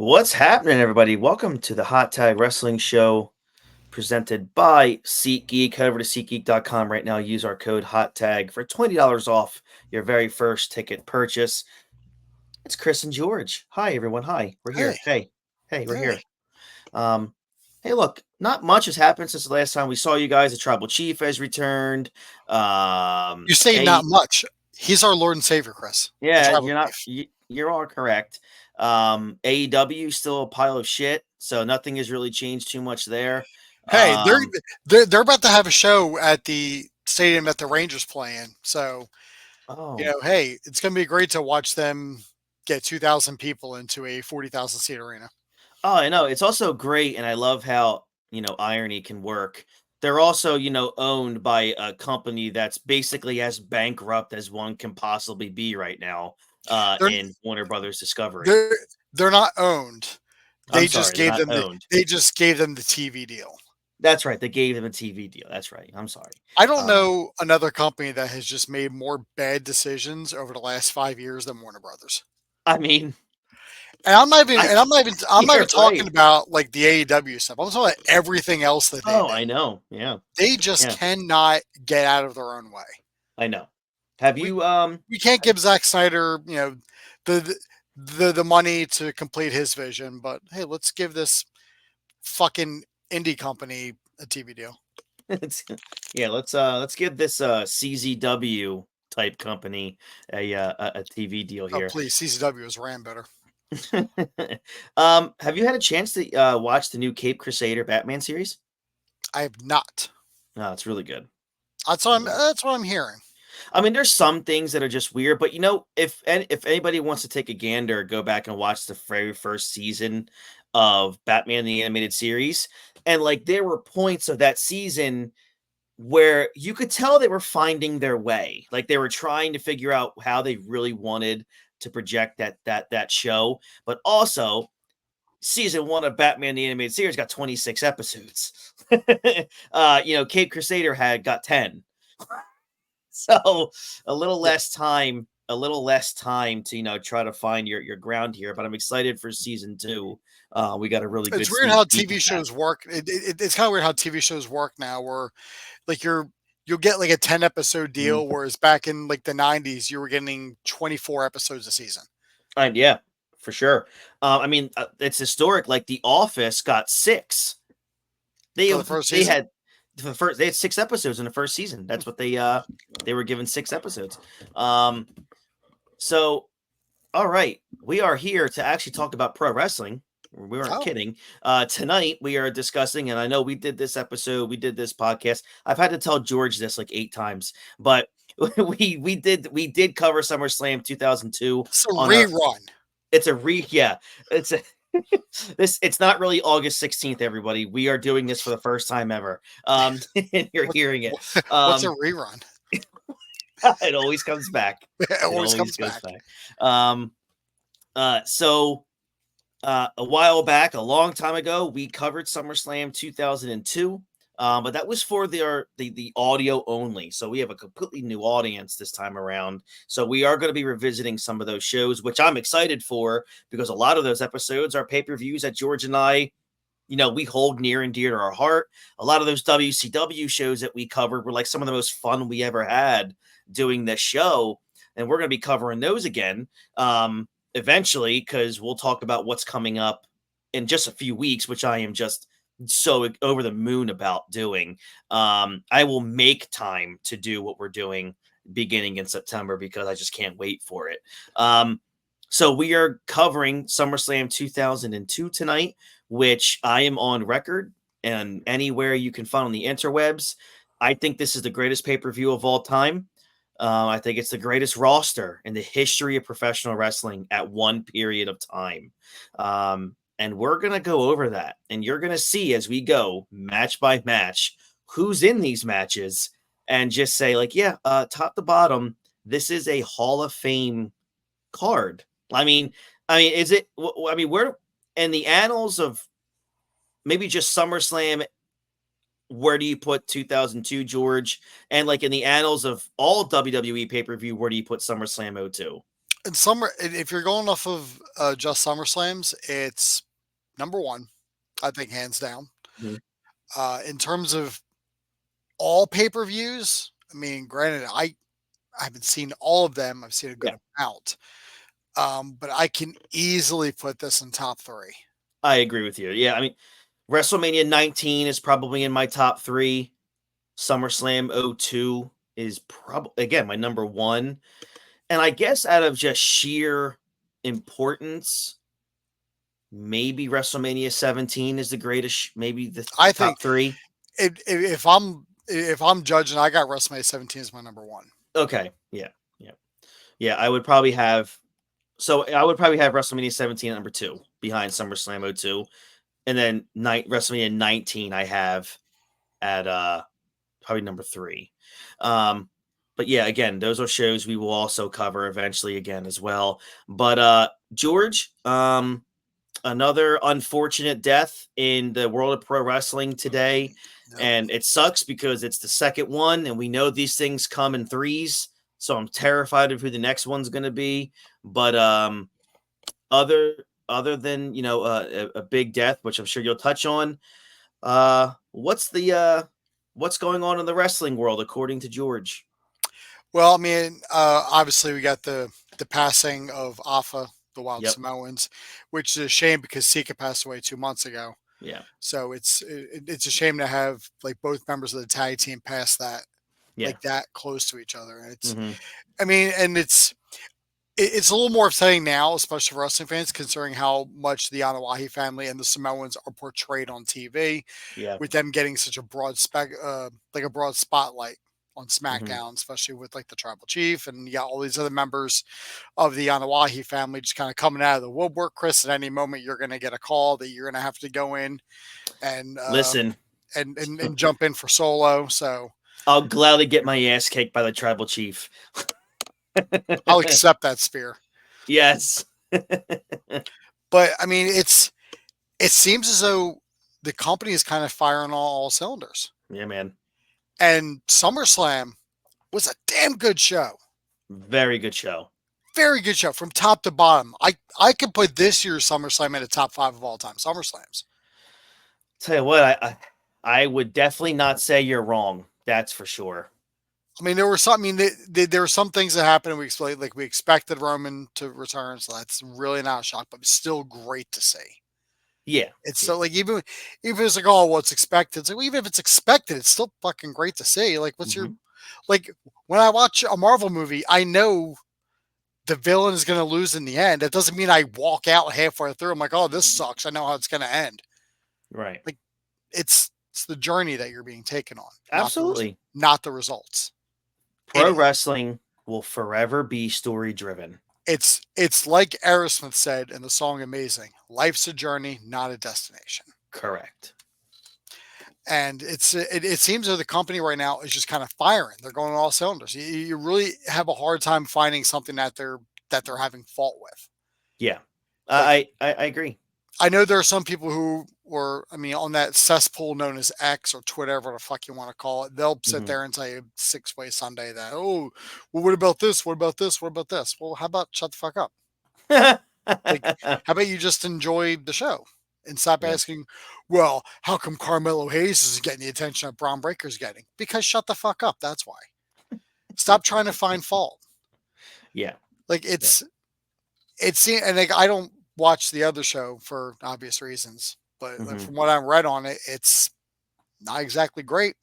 What's happening, everybody? Welcome to the Hot Tag Wrestling Show presented by SeatGeek. Head over to SeatGeek.com right now. Use our code HOTTAG for $20 off your very first ticket purchase. It's Chris and George. Hi, everyone. Hi. We're here. Hey, we're here. Um, hey, look, not much has happened since the last time we saw you guys. The Tribal Chief has returned. You say not much. He's our Lord and Savior, Chris. Yeah, you're all correct. AEW still a pile of shit, so nothing has really changed too much there. Hey, they're about to have a show at the stadium that the Rangers play in. So, hey, it's going to be great to watch them get 2,000 people into a 40,000 seat arena. Oh, I know. It's also great, and I love how irony can work. They're also owned by a company that's basically as bankrupt as one can possibly be right now. In Warner Brothers Discovery. They're not owned. They just gave them the TV deal. That's right. They gave them a TV deal. That's right. I'm sorry. I don't know another company that has just made more bad decisions over the last 5 years than Warner Brothers. I mean, I'm not even talking about like the AEW stuff. I'm talking about everything else that they do. I know. Yeah. They just cannot get out of their own way. I know. Have you we can't give Zack Snyder, the money to complete his vision, but hey, let's give this fucking indie company a TV deal. Let's give this CZW type company a TV deal here. Oh, please, CZW is ran better. Have you had a chance to watch the new Cape Crusader Batman series? I have not. No, it's really good. That's what I'm hearing. I mean, there's some things that are just weird, but if anybody wants to take a gander, go back and watch the very first season of Batman the Animated Series, and like there were points of that season where you could tell they were finding their way, like they were trying to figure out how they really wanted to project that show, but also season 1 of Batman the Animated Series got 26 episodes. Cape Crusader got 10. So a little less time to try to find your ground here, but I'm excited for season 2. We got a really good. It's weird how TV shows work. It's kind of weird how TV shows work now, where like you'll get like a 10 episode deal, whereas back in like the 90s you were getting 24 episodes a season. Yeah, for sure. I mean, it's historic. Like The Office got 6. They had 6 episodes in the first season. That's what they were given 6 episodes. So, all right, we are here to actually talk about pro wrestling. We weren't kidding. Tonight we are discussing, and I know we did this podcast. I've had to tell George this like 8 times, but we did cover SummerSlam 2002. It's a rerun. It's not really August 16th, everybody. We are doing this for the first time ever. And you're hearing it. What's a rerun? It always comes back. It always comes back. A while back, a long time ago, we covered SummerSlam 2002. But that was for the audio only. So we have a completely new audience this time around. So we are going to be revisiting some of those shows, which I'm excited for, because a lot of those episodes are pay-per-views that George and I, we hold near and dear to our heart. A lot of those WCW shows that we covered were like some of the most fun we ever had doing this show. And we're going to be covering those again eventually, because we'll talk about what's coming up in just a few weeks, which I am just so over the moon about doing. I will make time to do what we're doing beginning in September, because I just can't wait for it. So we are covering SummerSlam 2002 tonight, which I am on record and anywhere you can find on the interwebs. I think this is the greatest pay-per-view of all time. I think it's the greatest roster in the history of professional wrestling at one period of time. And we're going to go over that. And you're going to see as we go match by match who's in these matches, and just say like, top to bottom, this is a Hall of Fame card. I mean, is it? I mean, where in the annals of maybe just SummerSlam, where do you put 2002, George? And like in the annals of all WWE pay-per-view, where do you put SummerSlam 02? in summer, if you're going off of just SummerSlams, it's number one, I think, hands down. Mhm. In terms of all pay per views, I mean, granted, I haven't seen all of them. I've seen a good Yeah, amount, but I can easily put this in top three. I agree with you. Yeah, I mean, WrestleMania 19 is probably in my top 3. SummerSlam '02 is probably again my number 1. And I guess out of just sheer importance, maybe WrestleMania 17 is the greatest, maybe the I think top 3. if I'm judging, I got WrestleMania 17 as my number one. Okay. Yeah. Yeah. Yeah, I would probably have WrestleMania 17 at number 2 behind SummerSlam '02, and then WrestleMania 19 I have at probably number 3. Um but yeah, again, those are shows we will also cover eventually again as well. But George, another unfortunate death in the world of pro wrestling today. Yep. And it sucks because it's the second one, and we know these things come in threes. So I'm terrified of who the next one's going to be. But other other than a big death, which I'm sure you'll touch on, what's going on in the wrestling world according to George? Well, I mean, obviously we got the passing of Alpha, the Wild Yep. Samoans, which is a shame because Sika passed away 2 months ago. Yeah. So it's a shame to have like both members of the tag team pass Yeah. that close to each other. And Hmm. I mean, and it's a little more upsetting now, especially for wrestling fans, considering how much the Anawahi family and the Samoans are portrayed on TV, Yeah. with them getting such a like a broad spotlight on Hmm. SmackDown, especially with like the Tribal Chief and you got all these other members of the Anawahi family just kind of coming out of the woodwork. Chris, at any moment you're going to get a call that you're going to have to go in and Listen, and jump in for Solo. So I'll gladly get my ass kicked by the tribal chief. I'll accept that spear. Yes. But I mean, it seems as though the company is kind of firing all cylinders. Yeah, man. And SummerSlam was a damn good show. Very good show. Very good show from top to bottom. I could put this year's SummerSlam in the top five of all time SummerSlams. Tell you what, I would definitely not say you're wrong. That's for sure. I mean, there were some. I mean, there were some things that happened. And we explained, like we expected Roman to return, so that's really not a shock, but it's still great to see. Yeah. It's Yeah. so like even if it's like, oh, well, it's expected. It's like, well, even if it's expected, it's still fucking great to see. Like, what's your Hmm. like when I watch a Marvel movie, I know the villain is going to lose in the end. That doesn't mean I walk out halfway through. I'm like, oh, this sucks. I know how it's going to end. Right. Like, it's the journey that you're being taken on, Absolutely. not the results. Pro It wrestling will forever be story driven. it's like Aerosmith said in the song "Amazing." Life's a journey, not a destination. Correct. And it seems that the company right now is just kind of firing. They're going on all cylinders. You really have a hard time finding something that they're having fault with. Yeah. Like I agree. I know there are some people who were, I mean, on that cesspool known as X or Twitter, whatever the fuck you want to call it. They'll sit Hmm. there and tell you six-way Sunday that, oh, well, what about this? What about this? What about this? Well, how about shut the fuck up? Like, how about you just enjoy the show and stop Yeah. asking, well, how come Carmelo Hayes is getting the attention that Braun Breaker's getting? Because shut the fuck up. That's why. Stop trying to find fault. Yeah. Like Yeah. and like I don't watch the other show for obvious reasons, but like Hmm. from what I read on it, it's not exactly great.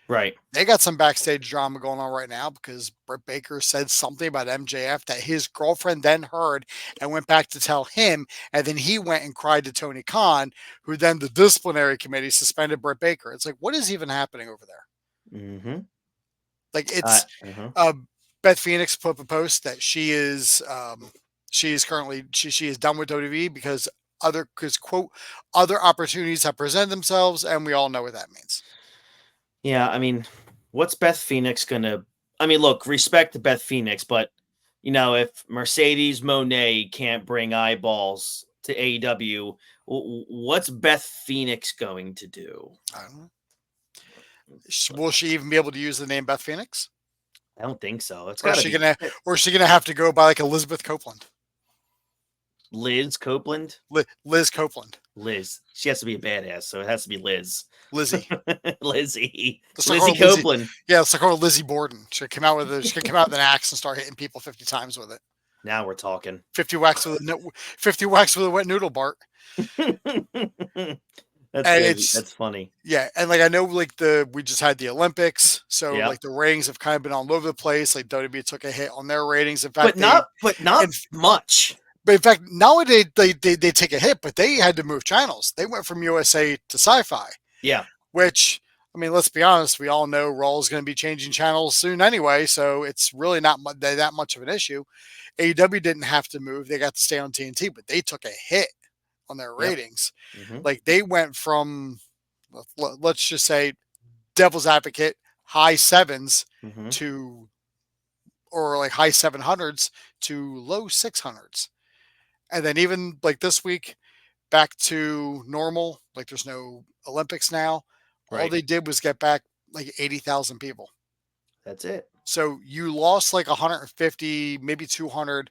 Right. They got some backstage drama going on right now because Britt Baker said something about MJF that his girlfriend then heard and went back to tell him. And then he went and cried to Tony Khan, who then the disciplinary committee suspended Britt Baker. It's like, what is even happening over there? Hmm. Like, it's Uh-huh. uh, Beth Phoenix put up a post that she is currently, she is done with WWE because quote, other opportunities have presented themselves. And we all know what that means. Yeah, I mean, what's Beth Phoenix gonna? I mean, look, respect to Beth Phoenix, but if Mercedes Monet can't bring eyeballs to AEW, what's Beth Phoenix going to do? I don't know. Will she even be able to use the name Beth Phoenix? I don't think so. It's Or is got to she be gonna or is she gonna have to go by like Elizabeth Copeland? Liz Copeland. Liz Copeland. Liz. She has to be a badass, so it has to be Liz. Lizzie. Lizzie. Let's not call Lizzie her Lizzie. Copeland. Yeah, let's not call her Lizzie Borden. She come out with an axe and start hitting people 50 times with it. Now we're talking. 50 whacks with a wet noodle, Bart. That's And good. it's That's funny. yeah, and like I know like we just had the Olympics, so Yeah. like the ratings have kind of been all over the place. Like WWE took a hit on their ratings. In But fact, they not in, much. but in fact, not only they take a hit, but they had to move channels. They went from USA to Sci-Fi. Yeah. Which, I mean, let's be honest, we all know Raw is going to be changing channels soon anyway, so it's really not that much of an issue. AEW didn't have to move; they got to stay on TNT, but they took a hit on their Yep. ratings. Mm-hmm. Like they went from, let's just say, devil's advocate, high sevens Mm-hmm. to, or like high 700s to low 600s. And then even like this week, back to normal. Like there's no Olympics now. All Right. they did was get back like 80,000 people. That's it. So you lost like 150, maybe 200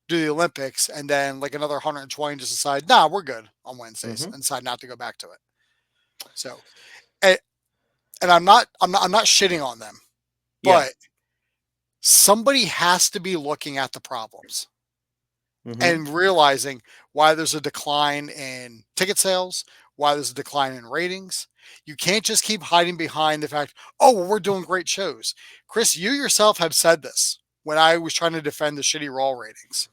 to the Olympics, and then like another 120 just decide, nah, we're good on Wednesdays, Mm-hmm. and decide not to go back to it. So, and, I'm not shitting on them, Yeah. but somebody has to be looking at the problems Mm-hmm. and realizing why there's a decline in ticket sales, why there's a decline in ratings. You can't just keep hiding behind the fact, oh, well, we're doing great shows. Chris, you yourself have said this when I was trying to defend the shitty Raw ratings.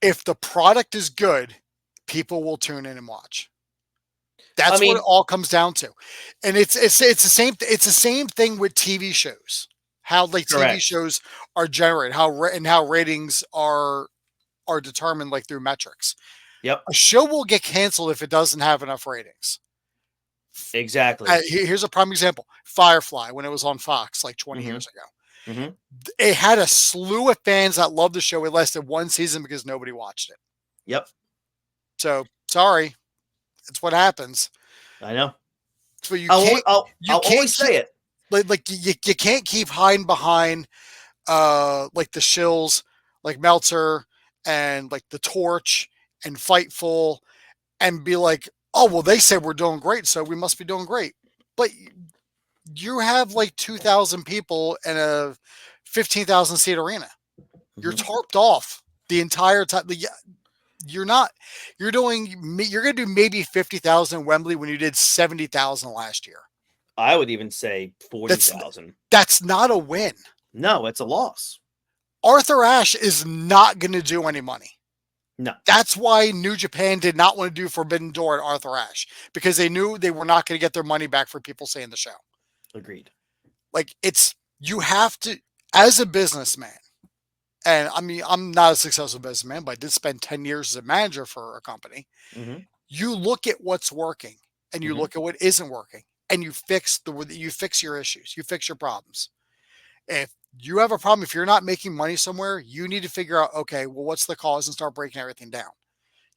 If the product is good, people will tune in and watch. That's what it all comes down to. And it's the same thing with TV shows. How like correct. TV shows are generated, how ratings are determined like through metrics. Yep. A show will get canceled if it doesn't have enough ratings. Exactly. Here's a prime example. Firefly, when it was on Fox like 20 Mm-hmm. years ago. Mm-hmm. It had a slew of fans that loved the show. It lasted one season because nobody watched it. Yep. So sorry. It's what happens. I know. So you I'll can't always say it. Like you can't keep hiding behind like the shills like Meltzer and like the Torch and Fightful and be like, oh well, they said we're doing great, so we must be doing great. But you have like 2,000 people in a 15,000 seat arena. Mm-hmm. You're tarped off the entire time. You're not. You're going to do maybe 50,000 in Wembley when you did 70,000 last year. I would even say 40,000. That's not a win. No, it's a loss. Arthur Ashe is not going to do any money. No. That's why New Japan did not want to do Forbidden Door at Arthur Ashe, because they knew they were not going to get their money back for people seeing the show. Agreed. Like you have to, as a businessman, and I mean, I'm not a successful businessman, but I did spend 10 years as a manager for a company. Mm-hmm. You look at what's working and you look at what isn't working, and you fix your issues, you fix your problems. If you have a problem, if you're not making money somewhere, you need to figure out, okay, well, what's the cause, and start breaking everything down.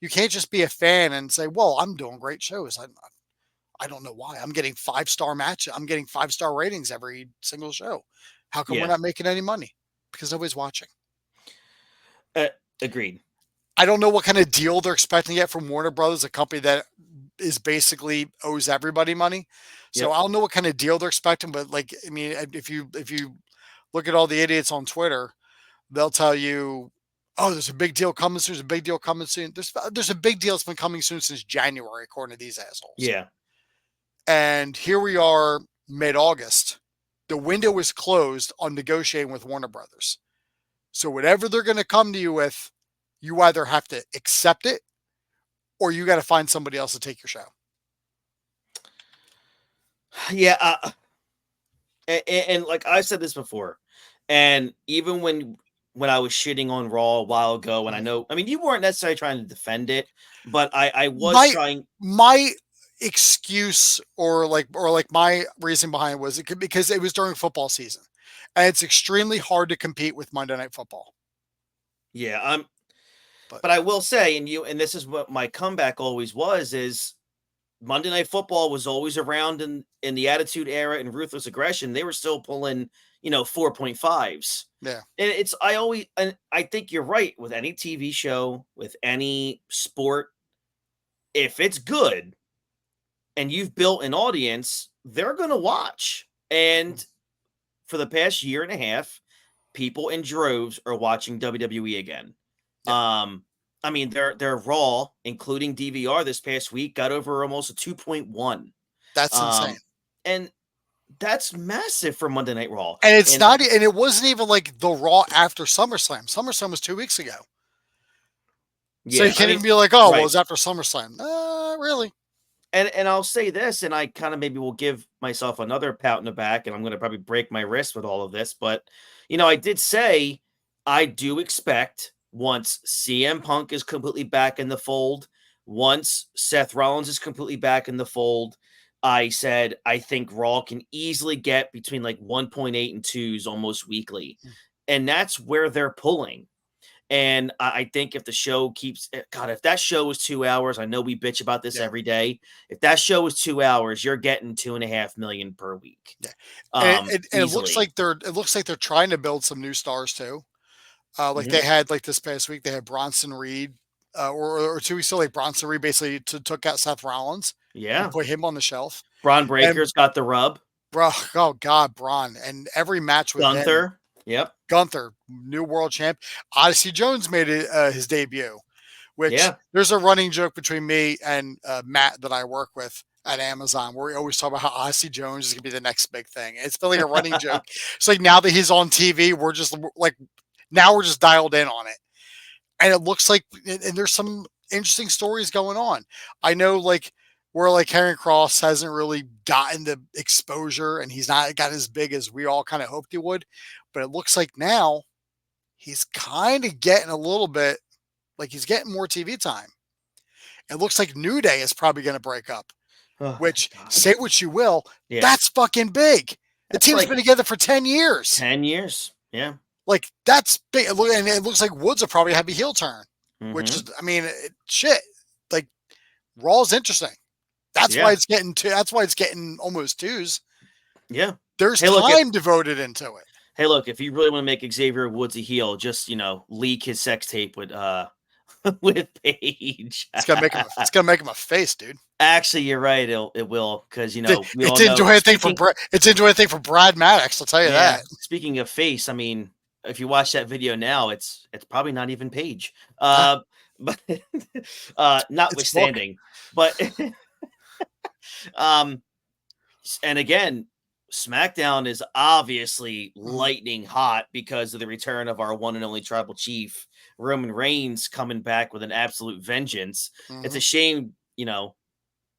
You can't just be a fan and say, well, I'm doing great shows. I don't know why. I'm getting 5-star matches. I'm getting 5-star ratings every single show. How come we're not making any money? Because nobody's watching. Agreed. I don't know what kind of deal they're expecting to get from Warner Brothers, a company that is basically owes everybody money. So I don't know what kind of deal they're expecting, but like, I mean, if you look at all the idiots on Twitter, they'll tell you, oh, there's a big deal coming soon. There's a big deal coming soon. There's a big deal that's been coming soon since January, according to these assholes. Yeah. And here we are, mid-August. The window is closed on negotiating with Warner Brothers. So whatever they're going to come to you with, you either have to accept it or you got to find somebody else to take your show. Yeah. And like I said this before, and even when I was shitting on Raw a while ago, and I mean, you weren't necessarily trying to defend it, but I was trying. My excuse or my reason behind it was because it was during football season, and it's extremely hard to compete with Monday Night Football. Yeah, but I will say, and this is what my comeback always was, is Monday Night Football was always around in the Attitude Era and Ruthless Aggression. They were still pulling, 4.5s. Yeah. And I think you're right with any TV show, with any sport, if it's good and you've built an audience, they're going to watch. And for the past year and a half, people in droves are watching WWE again. Yeah. I mean, their Raw, including DVR this past week, got over almost a 2.1. That's insane. And that's massive for Monday Night Raw. And it's not, and it wasn't even like the Raw after SummerSlam. SummerSlam was 2 weeks ago. Yeah, so you can't even be like, oh, right. Well, it was after SummerSlam. Really. And I'll say this, and I kind of maybe will give myself another pat in the back, and I'm going to probably break my wrist with all of this. But, I did say I do expect once CM Punk is completely back in the fold, once Seth Rollins is completely back in the fold, I said I think Raw can easily get between like 1.8 and 2s almost weekly. And that's where they're pulling. And I think if the show keeps, God, if that show was 2 hours, I know we bitch about this every day. If that show was 2 hours, you're getting 2.5 million per week. Yeah, and it looks like they're trying to build some new stars too. They had like this past week, they had Bronson Reed, or 2 weeks ago, like Bronson Reed basically took out Seth Rollins. Yeah, and put him on the shelf. Braun Breaker's got the rub. Bro, oh God, Braun, and every match with Gunther. him. Yep. Gunther, new world champ. Odyssey Jones made his debut, which there's a running joke between me and Matt that I work with at Amazon where we always talk about how Odyssey Jones is going to be the next big thing. It's been like a running joke. It's like now that he's on TV, we're just dialed in on it. And it looks like, and there's some interesting stories going on. I know where Karrion Kross hasn't really gotten the exposure and he's not got as big as we all kind of hoped he would. But it looks like now he's kind of getting a little bit, like he's getting more TV time. It looks like New Day is probably going to break up, which, say what you will, that's fucking big. The team's been together for 10 years. 10 years, yeah. Like, that's big. And it looks like Woods will probably have a heel turn, which is, I mean, shit. Like, Raw's interesting. That's why it's getting that's why it's getting almost 2s. Yeah. There's time devoted into it. Hey, look, if you really want to make Xavier Woods a heel, just, leak his sex tape with with Paige. It's gonna make him a face, dude. Actually, you're right. It will, because it's enjoy anything for Brad Maddox. I'll tell you that. Speaking of face, I mean, if you watch that video now, it's probably not even Paige. But notwithstanding, but and again, SmackDown is obviously lightning hot because of the return of our one and only tribal chief, Roman Reigns, coming back with an absolute vengeance. It's a shame, I'm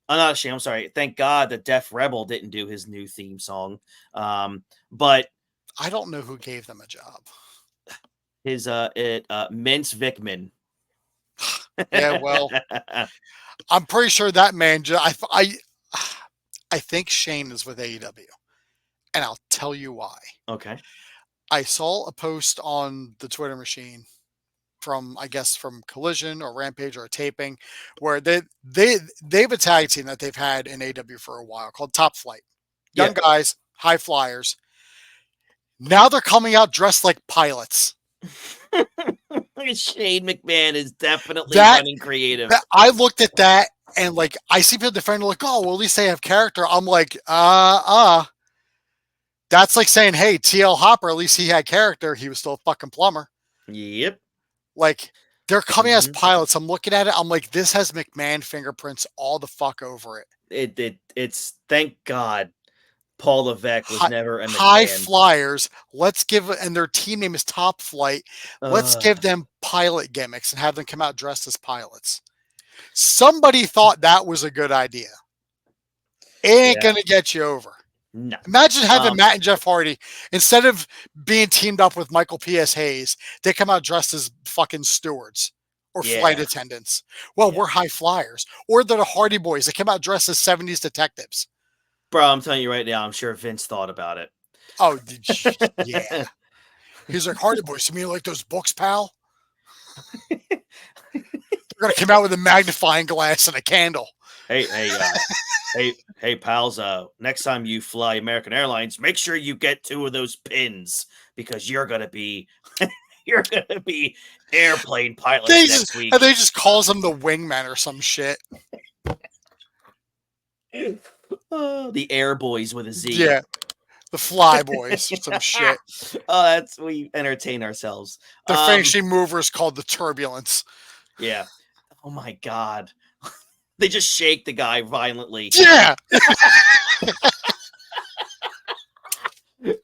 not ashamed. I'm sorry. Thank God that Def Rebel didn't do his new theme song. But I don't know who gave them a job. His Mince Vickman. Yeah, well, I'm pretty sure that man. I think Shane is with AEW, and I'll tell you why. Okay. I saw a post on the Twitter machine from Collision or Rampage or a taping where they've a tag team that they've had in AEW for a while called Top Flight. Young guys, high flyers. Now they're coming out dressed like pilots. Shane McMahon is definitely running creative. I looked at that and I see people defending like, oh, well, at least they have character. I'm like, that's like saying, hey, TL Hopper, at least he had character. He was still a fucking plumber. Yep. Like, they're coming as pilots. I'm looking at it. I'm like, this has McMahon fingerprints all the fuck over it. It's thank God Paul Levesque was never a McMahon. High flyers. And their team name is Top Flight. Let's give them pilot gimmicks and have them come out dressed as pilots. Somebody thought that was a good idea. It ain't going to get you over. No. Imagine having Matt and Jeff Hardy, instead of being teamed up with Michael P.S. Hayes, they come out dressed as fucking stewards or flight attendants. Well, we're high flyers. Or they're the Hardy Boys. They come out dressed as 70s detectives. Bro, I'm telling you right now, I'm sure Vince thought about it. Oh, yeah. He's like, Hardy Boys, you mean like those books, pal? We're gonna come out with a magnifying glass and a candle. Hey, pals. Next time you fly American Airlines, make sure you get 2 of those pins because you're gonna be you're gonna be airplane pilots next And week. they just calls them the wingman or some shit. The Air Boys with a Z. Yeah, the fly boys or some shit. That's we entertain ourselves. Their finishing mover is called the turbulence. Yeah. Oh my god. They just shake the guy violently. Yeah.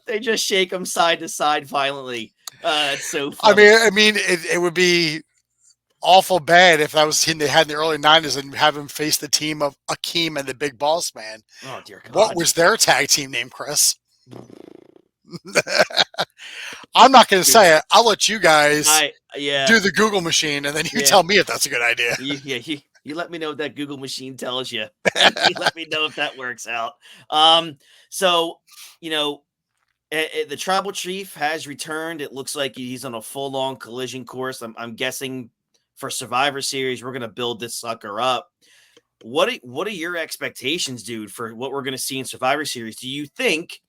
They just shake him side to side violently. It's so funny. It would be awful bad if that was the team they had in the early 90s and have him face the team of Akeem and the Big Boss Man. Oh dear God. What was their tag team name, Chris? I'm not going to say it. I'll let you guys do the Google machine, and then you tell me if that's a good idea. You let me know what that Google machine tells you. You let me know if that works out. So, the tribal chief has returned. It looks like he's on a full-on collision course. I'm guessing for Survivor Series, we're going to build this sucker up. What are your expectations, dude, for what we're going to see in Survivor Series? Do you think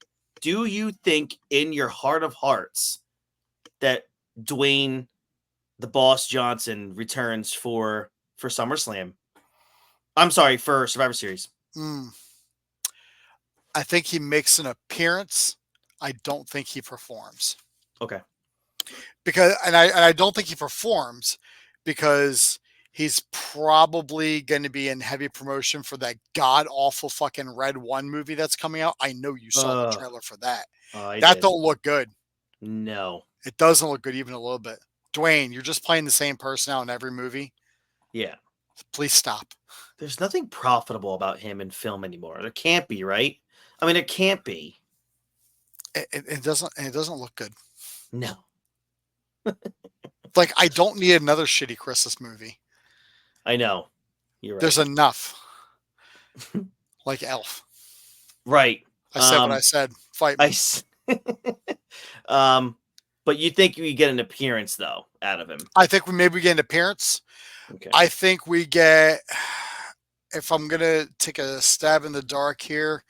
in your heart of hearts that Dwayne the Boss Johnson returns for SummerSlam? I'm sorry, for Survivor Series. I think he makes an appearance. I don't think he performs. Okay. I don't think he performs because he's probably going to be in heavy promotion for that god awful fucking Red One movie that's coming out. I know you saw the trailer for that. That don't look good. No, it doesn't look good even a little bit. Dwayne, you're just playing the same person out in every movie. Yeah. Please stop. There's nothing profitable about him in film anymore. There can't be, right? I mean, it can't be. It doesn't look good. No. Like, I don't need another shitty Christmas movie. I know. You're right. There's enough. Like Elf. Right. I said what I said. Fight me. But you think we get an appearance, though, out of him? I think we get an appearance. Okay. I think we get, if I'm going to take a stab in the dark here,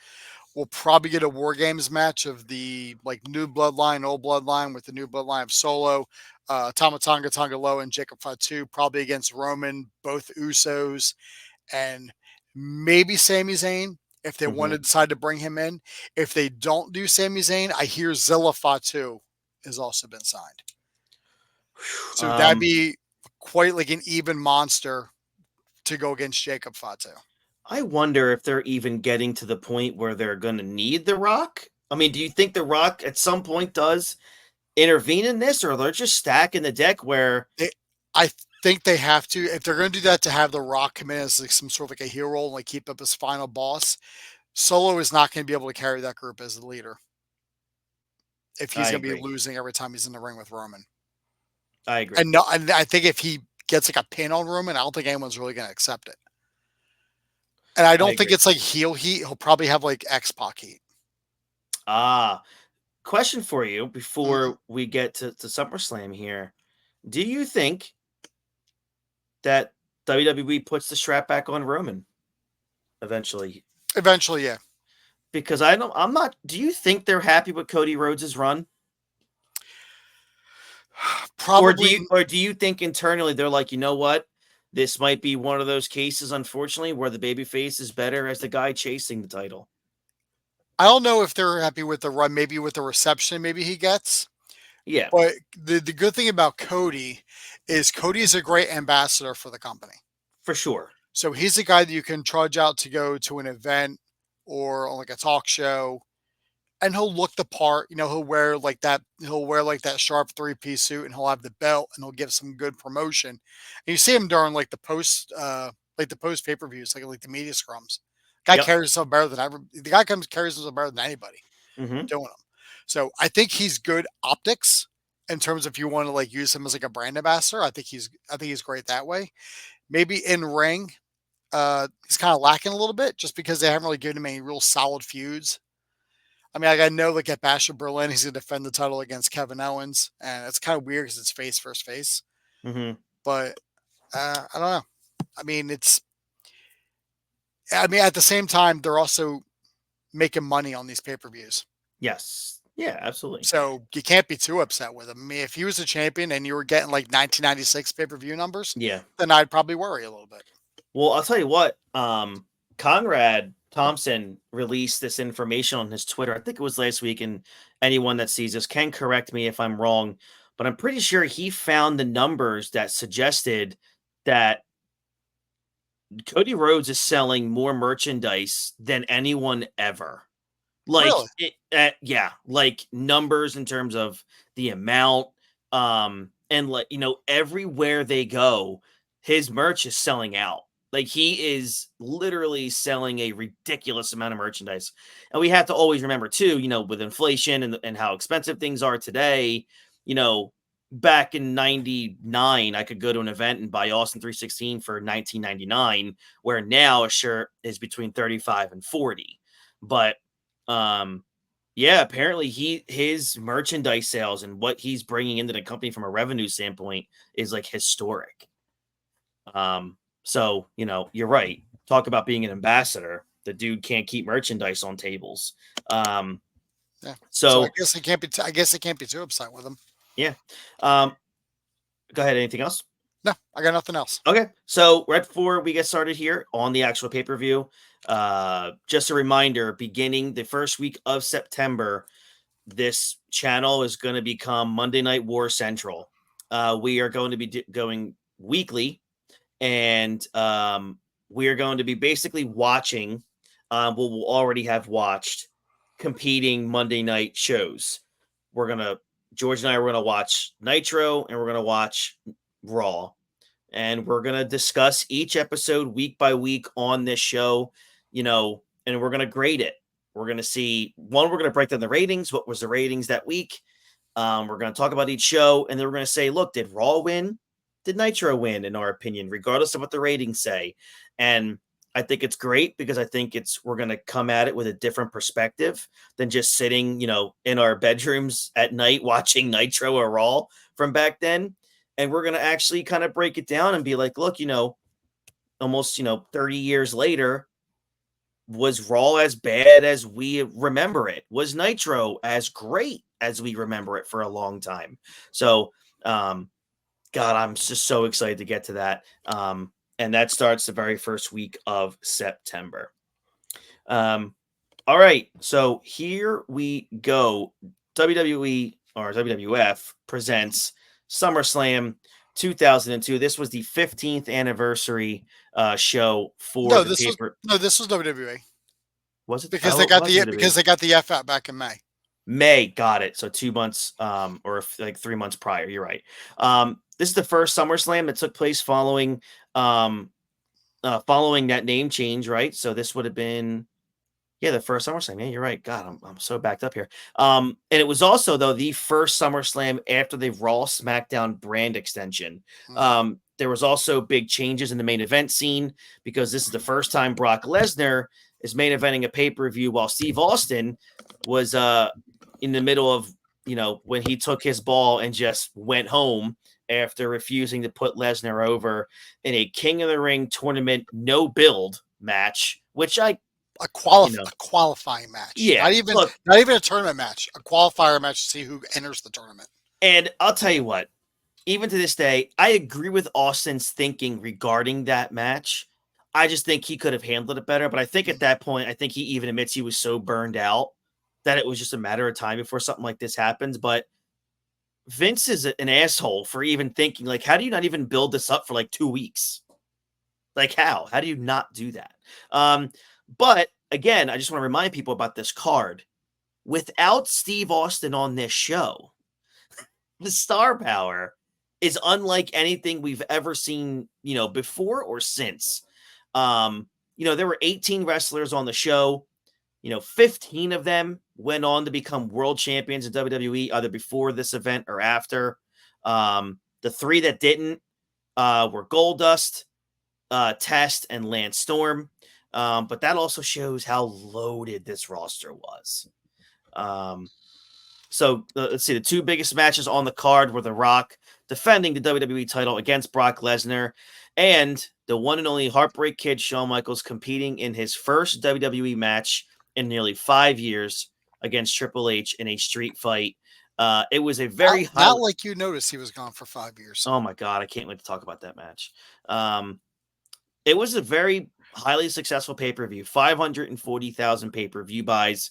we'll probably get a War Games match of the new bloodline, old bloodline with the new bloodline of Solo, Tama Tonga Loa, and Jacob Fatu, probably against Roman, both Usos, and maybe Sami Zayn if they want to decide to bring him in. If they don't do Sami Zayn, I hear Zilla Fatu has also been signed. So that'd be quite like an even monster to go against Jacob Fatu. I wonder if they're even getting to the point where they're going to need The Rock. I mean, do you think The Rock at some point does intervene in this, or they're just stacking the deck where I think they have to, if they're going to do that, to have The Rock come in as some sort of a hero role and keep up his final boss. Solo is not going to be able to carry that group as the leader if he's going to be losing every time he's in the ring with Roman. I agree. And I think if he gets a pin on Roman, I don't think anyone's really going to accept it. And I don't think it's heel heat. He'll probably have X-Pac heat. Question for you before we get to SummerSlam here. Do you think that WWE puts the strap back on Roman eventually? Eventually, yeah. Because do you think they're happy with Cody Rhodes' run? Probably. Or do you think internally they're like, you know what? This might be one of those cases, unfortunately, where the babyface is better as the guy chasing the title. I don't know if they're happy with the run, maybe with the reception maybe he gets. Yeah. But the good thing about Cody is a great ambassador for the company. For sure. So he's a guy that you can trudge out to go to an event or on a talk show, and he'll look the part. He'll wear that sharp 3-piece suit, and he'll have the belt, and he'll give some good promotion. And you see him during the post pay-per-views, like the media scrums. Guy carries himself better than the guy carries himself better than anybody doing them. So I think he's good optics in terms of if you want to use him as a brand ambassador. I think he's great that way. Maybe in ring, he's kind of lacking a little bit just because they haven't really given him any real solid feuds. I mean, I know at Bash of Berlin, he's going to defend the title against Kevin Owens, and it's kind of weird because it's face versus face. But I don't know. I mean, at the same time, they're also making money on these pay-per-views. Yes. Yeah, absolutely. So you can't be too upset with him. I mean, if he was a champion and you were getting like 1996 pay-per-view numbers, Yeah. then I'd probably worry a little bit. Well, I'll tell you what, Conrad Thompson released this information on his Twitter. I think it was last week, and anyone that sees this can correct me if I'm wrong, but I'm pretty sure he found the numbers that suggested that Cody Rhodes is selling more merchandise than anyone ever. Like Really? yeah, like numbers in terms of the amount, and like everywhere they go, his merch is selling out. Like he is literally selling a ridiculous amount of merchandise, and we have to always remember too, with inflation and how expensive things are today. You know, back in '99, I could go to an event and buy Austin 316 for 19.99, where now a shirt is between 35 and 40. But um, yeah, apparently his merchandise sales and what he's bringing into the company from a revenue standpoint is like historic. So you're right. Talk about being an ambassador. The dude can't keep merchandise on tables. Yeah. So I So guess it can't be. I guess it can't be too upset with him. yeah. Um, Go ahead. Anything else? No, I got nothing else. Okay, so right before we get started here on the actual pay per view, just a reminder: beginning the first week of September, this channel is going to become Monday Night War Central. We are going to be going weekly, and we are going to be basically watching what we'll already have watched competing Monday night shows. We're gonna George and I are gonna watch Nitro, and we're gonna watch Raw, and we're going to discuss each episode week by week on this show, and we're going to grade it. We're going to see we're going to break down the ratings. What was the ratings that week? We're going to talk about each show, and then we're going to say, look, did Raw win? Did Nitro win, in our opinion, regardless of what the ratings say? And I think it's great because I think we're going to come at it with a different perspective than just sitting, in our bedrooms at night watching Nitro or Raw from back then. And we're going to actually kind of break it down and be like, look, almost, 30 years later, was Raw as bad as we remember it? Was Nitro as great as we remember it for a long time? So, God, I'm just so excited to get to that. And that starts the very first week of September. All right, so here we go. WWE or WWF presents SummerSlam 2002. This was the 15th anniversary show for the paper. This was WWE Was it? because Oh, they it got was the WWE. F out back in May. May, got it. So 2 months, or like 3 months prior. You're right. This is the first SummerSlam that took place following that name change, right? So this would have been, yeah, the first SummerSlam. Yeah, you're right. God, I'm so backed up here. And it was also though the first SummerSlam after the Raw SmackDown brand extension. There was also big changes in the main event scene because this is the first time Brock Lesnar is main eventing a pay per view, while Steve Austin was in the middle of when he took his ball and just went home after refusing to put Lesnar over in a King of the Ring tournament no build match, which a qualifying match. yeah, look, Not even a tournament match. A qualifier match to see who enters the tournament. and I'll tell you what, even to this day, I agree with Austin's thinking regarding that match. I just think he could have handled it better. But I think at that point, I think he even admits he was so burned out that it was just a matter of time before something like this happens. But Vince is an asshole for even thinking, like, how do you not even build this up for like 2 weeks? Like, how? How do you not do that? But again, I just want to remind people about this card. Without Steve Austin on this show, the star power is unlike anything we've ever seen, before or since. There were 18 wrestlers on the show. 15 of them went on to become world champions in WWE, either before this event or after. The three that didn't were Goldust, Test, and Lance Storm. But that also shows how loaded this roster was. So let's see. The two biggest matches on the card were The Rock defending the WWE title against Brock Lesnar, and the one and only Heartbreak Kid Shawn Michaels competing in his first WWE match in nearly 5 years against Triple H in a street fight. It was a very high. Not like you noticed he was gone for 5 years. Oh my god, I can't wait to talk about that match. It was a very highly successful pay per view. 540,000 pay per view buys.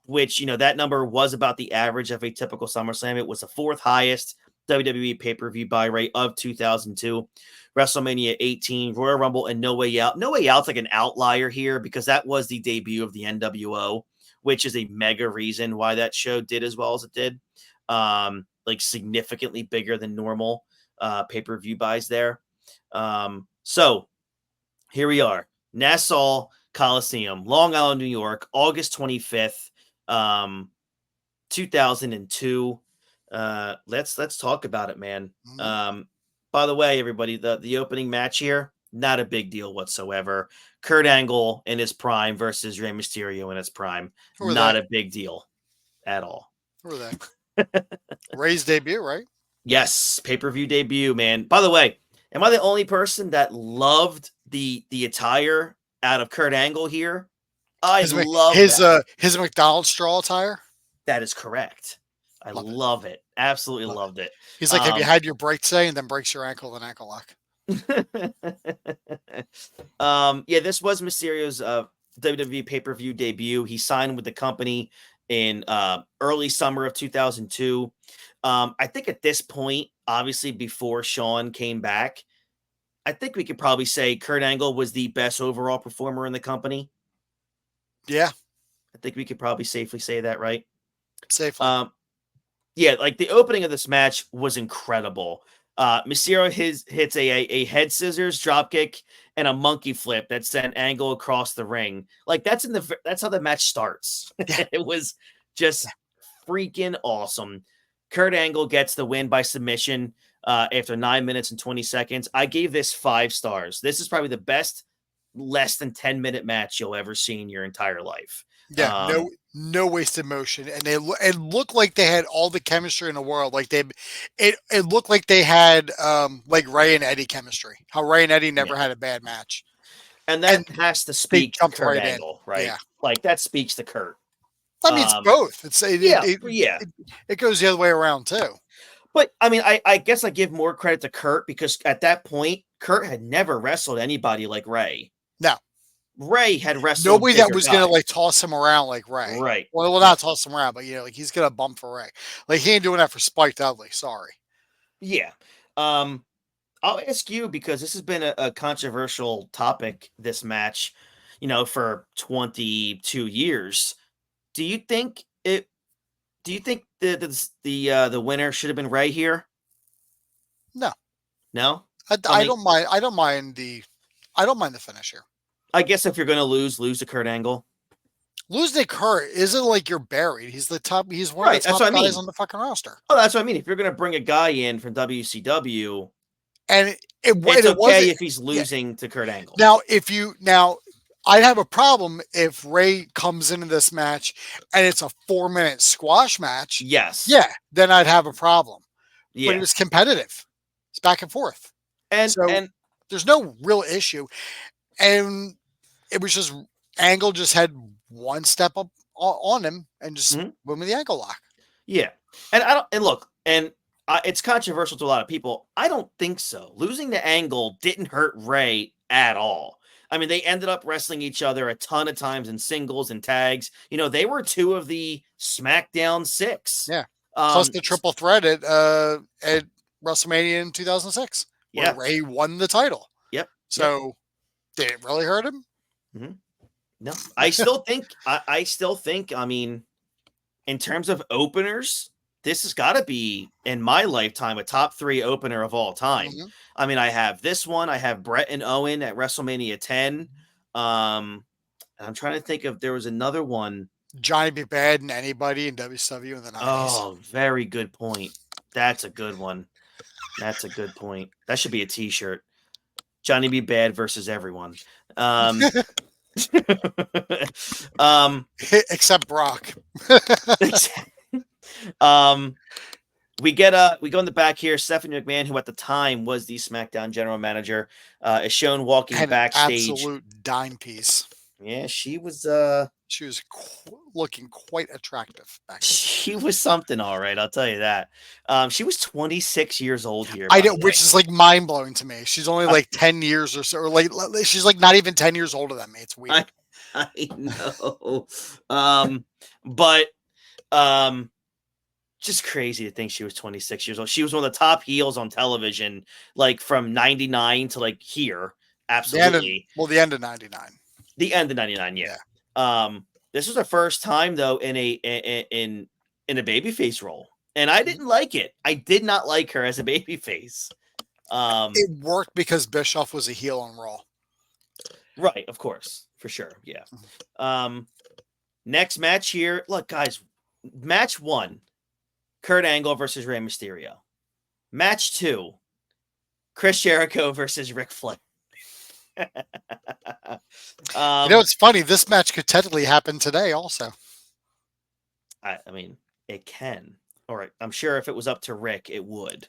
Which, that number was about the average of a typical SummerSlam. It was the fourth highest WWE pay-per-view buy rate of 2002. WrestleMania 18, Royal Rumble, and No Way Out. No Way Out's like an outlier here because that was the debut of the NWO, which is a mega reason why that show did as well as it did. Like significantly bigger than normal pay-per-view buys there. So here we are. Nassau Coliseum, Long Island, New York, August 25th. 2002. Let's talk about it, man. By the way, everybody, the opening match here, not a big deal whatsoever. Kurt Angle in his prime versus Rey Mysterio in his prime, not a big deal at all. Who are they? Rey's debut, right? Yes, pay-per-view debut, man. By the way, am I the only person that loved the attire out of Kurt Angle here? I love his McDonald's straw attire. That is correct. I love it. Absolutely loved it. He's like, have you had your break today? And then breaks your ankle with an ankle lock. Yeah, this was Mysterio's WWE pay-per-view debut. He signed with the company in early summer of 2002. I think at this point, obviously before Shawn came back, I think we could probably say Kurt Angle was the best overall performer in the company. Yeah. I think we could probably safely say that, right? Safely. Yeah, like the opening of this match was incredible. Mysterio hits a head scissors dropkick and a monkey flip that sent Angle across the ring. Like that's how the match starts. Yeah. It was just freaking awesome. Kurt Angle gets the win by submission after 9 minutes and 20 seconds. I gave this 5 stars. This is probably the best less than 10-minute match you'll ever see in your entire life. Yeah, no wasted motion, and it looked like they had all the chemistry in the world. Like it looked like they had like Ray and Eddie chemistry. How Ray and Eddie never had a bad match, and that has to speak to Kurt right Angle, right? Yeah. Like that speaks to Kurt. I mean, it's both. It goes the other way around too. But I mean, I guess I give more credit to Kurt because at that point, Kurt had never wrestled anybody like Ray. No. Ray had wrestled nobody that was going to like toss him around like Ray. Right. Well, not toss him around, but like he's going to bump for Ray. Like he ain't doing that for Spike Dudley. Sorry. Yeah. I'll ask you because this has been a controversial topic, this match, for 22 years. Do you think the winner should have been Ray here? No. No? I don't mind. I don't mind the finish here. I guess if you're going to lose to Kurt Angle. Lose to Kurt isn't like you're buried. He's the top. He's one of the top guys on the fucking roster. Oh, that's what I mean. If you're going to bring a guy in from WCW, and it's okay if he's losing to Kurt Angle. Now, I'd have a problem if Ray comes into this match and it's a 4-minute squash match. Yes. Yeah, then I'd have a problem. Yeah. But it was competitive. It's back and forth. And there's no real issue. And it was just Angle just had one step up on him and just went with the ankle lock. Yeah. And it's controversial to a lot of people. I don't think so. Losing to Angle didn't hurt Ray at all. I mean, they ended up wrestling each other a ton of times in singles and tags. They were 2 of the SmackDown 6. Yeah. Plus the triple threat at WrestleMania in 2006. Where Ray won the title. Yep. So did it really hurt him? Mm-hmm. No. I still think, I mean, in terms of openers, this has got to be, in my lifetime, a top 3 opener of all time. Mm-hmm. I mean, I have this one. I have Brett and Owen at WrestleMania 10. I'm trying to think if there was another one. Johnny B. Bad and anybody in WCW in the 90s. Oh, very good point. That's a good one. That's a good point. That should be a t-shirt. Johnny B. Bad versus everyone. um, Except Brock. um, we go in the back here. Stephanie McMahon, who at the time was the SmackDown general manager, is shown walking An backstage. absolute dime piece. Yeah, she was She was looking quite attractive back then. she was something, all right. I'll tell you that. She was 26 years old here, I by know, the way. which is like mind blowing to me. She's only I, like 10 years or so, or like she's like not even 10 years older than me. It's I, weird. I know. But um, just crazy to think she was 26 years old. She was one of the top heels on television, like from 99 to like here. Absolutely. The end of 99. The end of 99, yeah. Yeah. This was her first time though in a babyface role. And I didn't like it. I did not like her as a babyface. It worked because Bischoff was a heel on Raw. Right, of course, for sure. Yeah. Next match here. Look, guys, match 1, Kurt Angle versus Rey Mysterio. Match 2, Chris Jericho versus Ric Flair. It's funny. This match could technically happen today also. I mean, it can. All right. I'm sure if it was up to Rick, it would.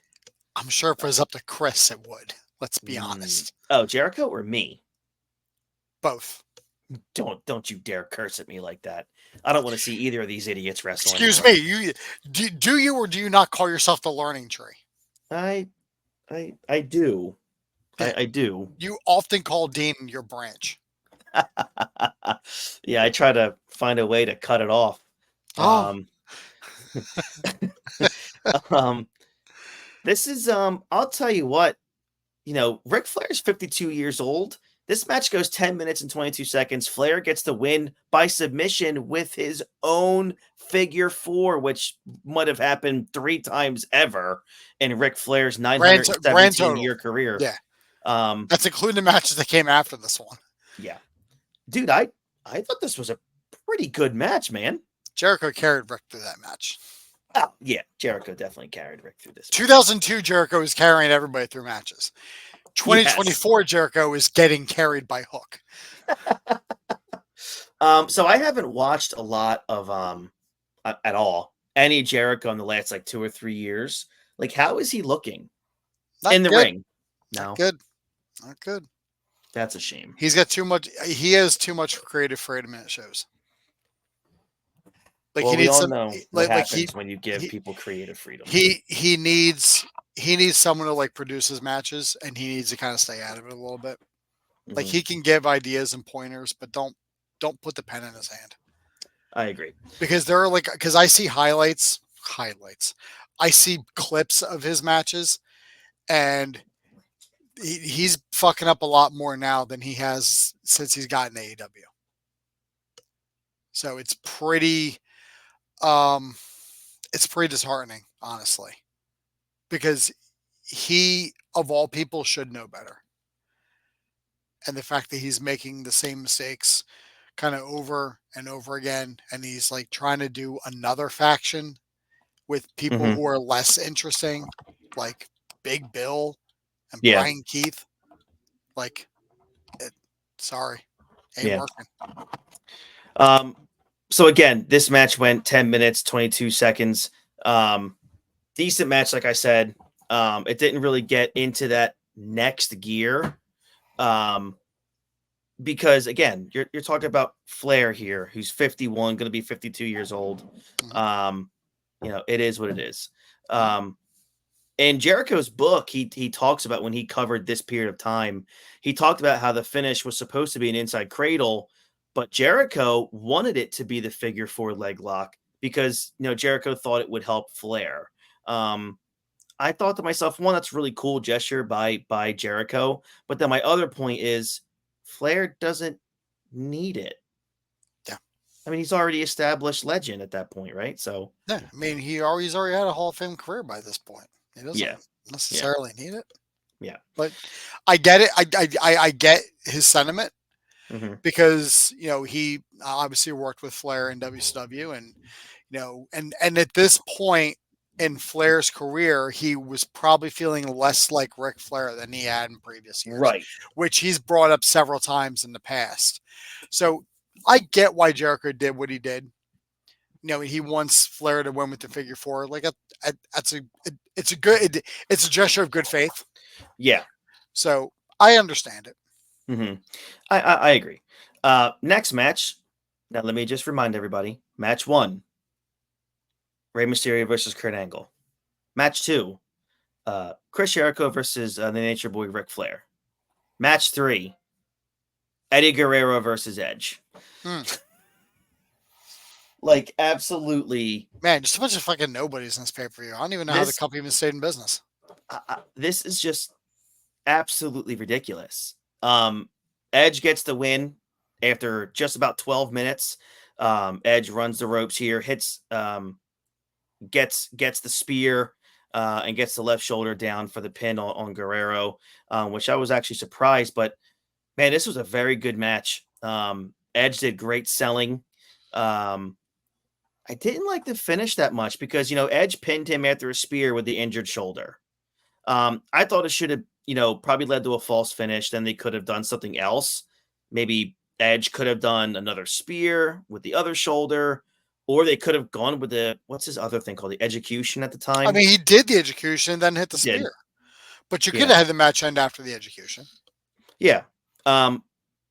I'm sure if it was up to Chris, it would. Let's be honest. Oh, Jericho or me? Both. Don't you dare curse at me like that. I don't want to see either of these idiots wrestle. Excuse anymore. me. Do you or do you not call yourself the learning tree? I do. Yeah. I do. You often call Dean your branch. Yeah, I try to find a way to cut it off. Oh. This is I'll tell you what, Ric Flair's 52 years old. This match goes 10 minutes and 22 seconds. Flair gets the win by submission with his own figure 4, which might have happened 3 times ever in Ric Flair's 917-year career. Yeah. Um, That's including the matches that came after this one. Yeah. Dude, I thought this was a pretty good match, man. Jericho carried Rick through that match. Oh, yeah. Jericho definitely carried Rick through this. 2002 Jericho is carrying everybody through matches. 2024 yes. Jericho is getting carried by Hook. So I haven't watched a lot of at all any Jericho in the last like 2 or 3 years. Like, how is he looking in the ring? No, not good. That's a shame. He's got too much. He has too much creative freedom at shows. Like, well, he needs some. Know what happens when you give people creative freedom. He needs someone to like produce his matches, and he needs to kind of stay out of it a little bit. Like, he can give ideas and pointers, but don't put the pen in his hand. I agree. Because there are because I see highlights. I see clips of his matches, and he's fucking up a lot more now than he has since he's gotten AEW. So it's pretty disheartening, honestly, because he, of all people, should know better. And the fact that he's making the same mistakes kind of over and over again, and he's like trying to do another faction with people who are less interesting, like Big Bill and Brian Keith. Like, sorry, ain't working. So again, this match went 10 minutes, 22 seconds. Decent match, like I said. It didn't really get into that next gear. Because again, you're talking about Flair here, who's 51, going to be 52 years old. It is what it is. In Jericho's book, he talks about when he covered this period of time, he talked about how the finish was supposed to be an inside cradle, but Jericho wanted it to be the figure 4 leg lock because, Jericho thought it would help Flair. I thought to myself, one, that's a really cool gesture by Jericho. But then my other point is Flair doesn't need it. Yeah. I mean, he's already established legend at that point, right? So yeah, I mean, he's already had a Hall of Fame career by this point. He doesn't necessarily need it. Yeah. But I get it. I get his sentiment because, he obviously worked with Flair in WCW and, and at this point, in Flair's career, he was probably feeling less like Ric Flair than he had in previous years, Right. which he's brought up several times in the past. So I get why Jericho did what he did. He wants Flair to win with the figure four. That's it's a good, it's a gesture of good faith. Yeah. So I understand it. hmm I agree. Next match. Now let me just remind everybody. Match 1, Rey Mysterio versus Kurt Angle. Match 2, Chris Jericho versus the Nature Boy Ric Flair. Match 3, Eddie Guerrero versus Edge. Hmm. Like, absolutely. Man, just a bunch of fucking nobodies in this pay per view. I don't even know how the This company even stayed in business. this is just absolutely ridiculous. Edge gets the win after just about 12 minutes. Edge runs the ropes here, hits, gets the spear, and gets the left shoulder down for the pin on Guerrero, which I was actually surprised. But man, this was a very good match. Edge did great selling. I didn't like the finish that much because Edge pinned him after a spear with the injured shoulder. I thought it should have, probably led to a false finish. Then they could have done something else. Maybe Edge could have done another spear with the other shoulder, or they could have gone with what's his other thing called, the execution at the I time. mean, he did the execution, then hit the He did. spear. But you could Yeah. have had the match end after the execution. Yeah.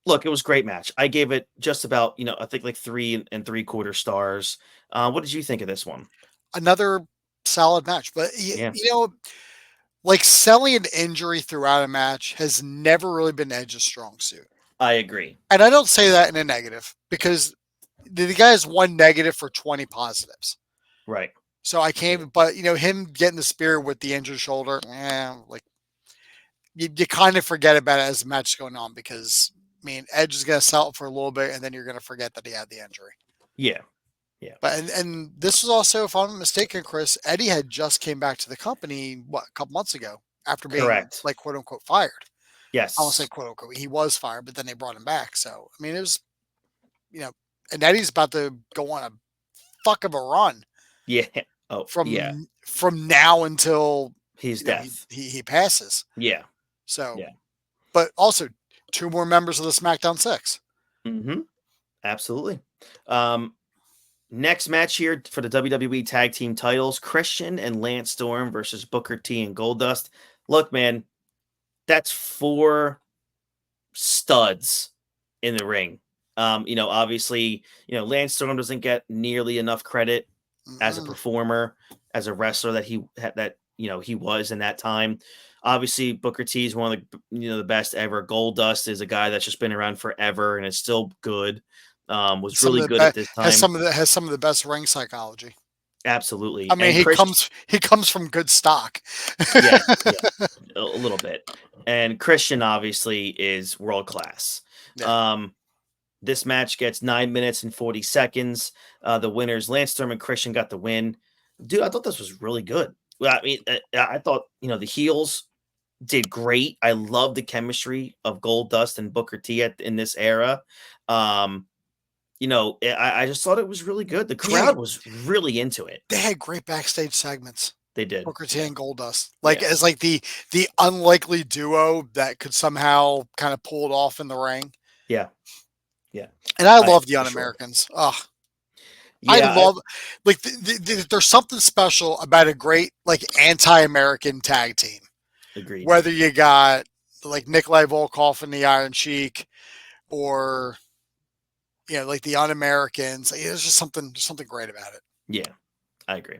Look, it was a great match. I gave it just about, I think like 3 3/4 stars. What did you think of this one? Another solid match. But, Yeah, like selling an injury throughout a match has never really been Edge's strong suit. I agree. And I don't say that in a negative because the guy has one negative for 20 positives. Right. So I can't, but him getting the spear with the injured shoulder, like you kind of forget about it as the match is going on because I mean Edge is going to sell it for a little bit and then you're going to forget that he had the injury. Yeah. Yeah. But and this was also, if I'm not mistaken, Chris, Eddie had just came back to the company a couple months ago after being Correct. like quote unquote fired. I won't say Yes. quote unquote he was fired, but then they brought him back. So I mean it was and Eddie's about to go on a fuck of a run Yeah. Oh, yeah. from now until He's death. he passes. Yeah. So, Yeah. but also 2 more members of the SmackDown 6. Mm-hmm. Absolutely. Next match here for the WWE Tag Team titles: Christian and Lance Storm versus Booker T and Goldust. Look, man, that's 4 studs in the ring. Obviously, Lance Storm doesn't get nearly enough credit as a Mm-mm. performer, as a wrestler that he was in that time. Obviously, Booker T is one of the best ever. Goldust is a guy that's just been around forever and is still good. Was Some really of the good at this time. has some of the best ring psychology. Absolutely. I mean, And Christian, he comes from good stock. yeah, yeah, a little bit. And Christian obviously is world class. Yeah. This match gets 9 minutes and 40 seconds. The winners, Lance Storm and Christian, got the win. Dude, I thought this was really good. Well, I mean, I thought, the heels did great. I love the chemistry of Goldust and Booker T in this era. I just thought it was really good. The crowd was really into it. They had great backstage segments. They did. Booker T and Goldust, Yeah. as like the unlikely duo that could somehow kind of pull it off in the ring. Yeah. Yeah. And I love the for Un-Americans. Oh, Yeah, I love like there's something special about a great like anti-American tag team. agreed. Whether you got like Nikolai Volkov and the Iron Sheik, or like the Un-Americans, there's just something great about it. Yeah, I agree.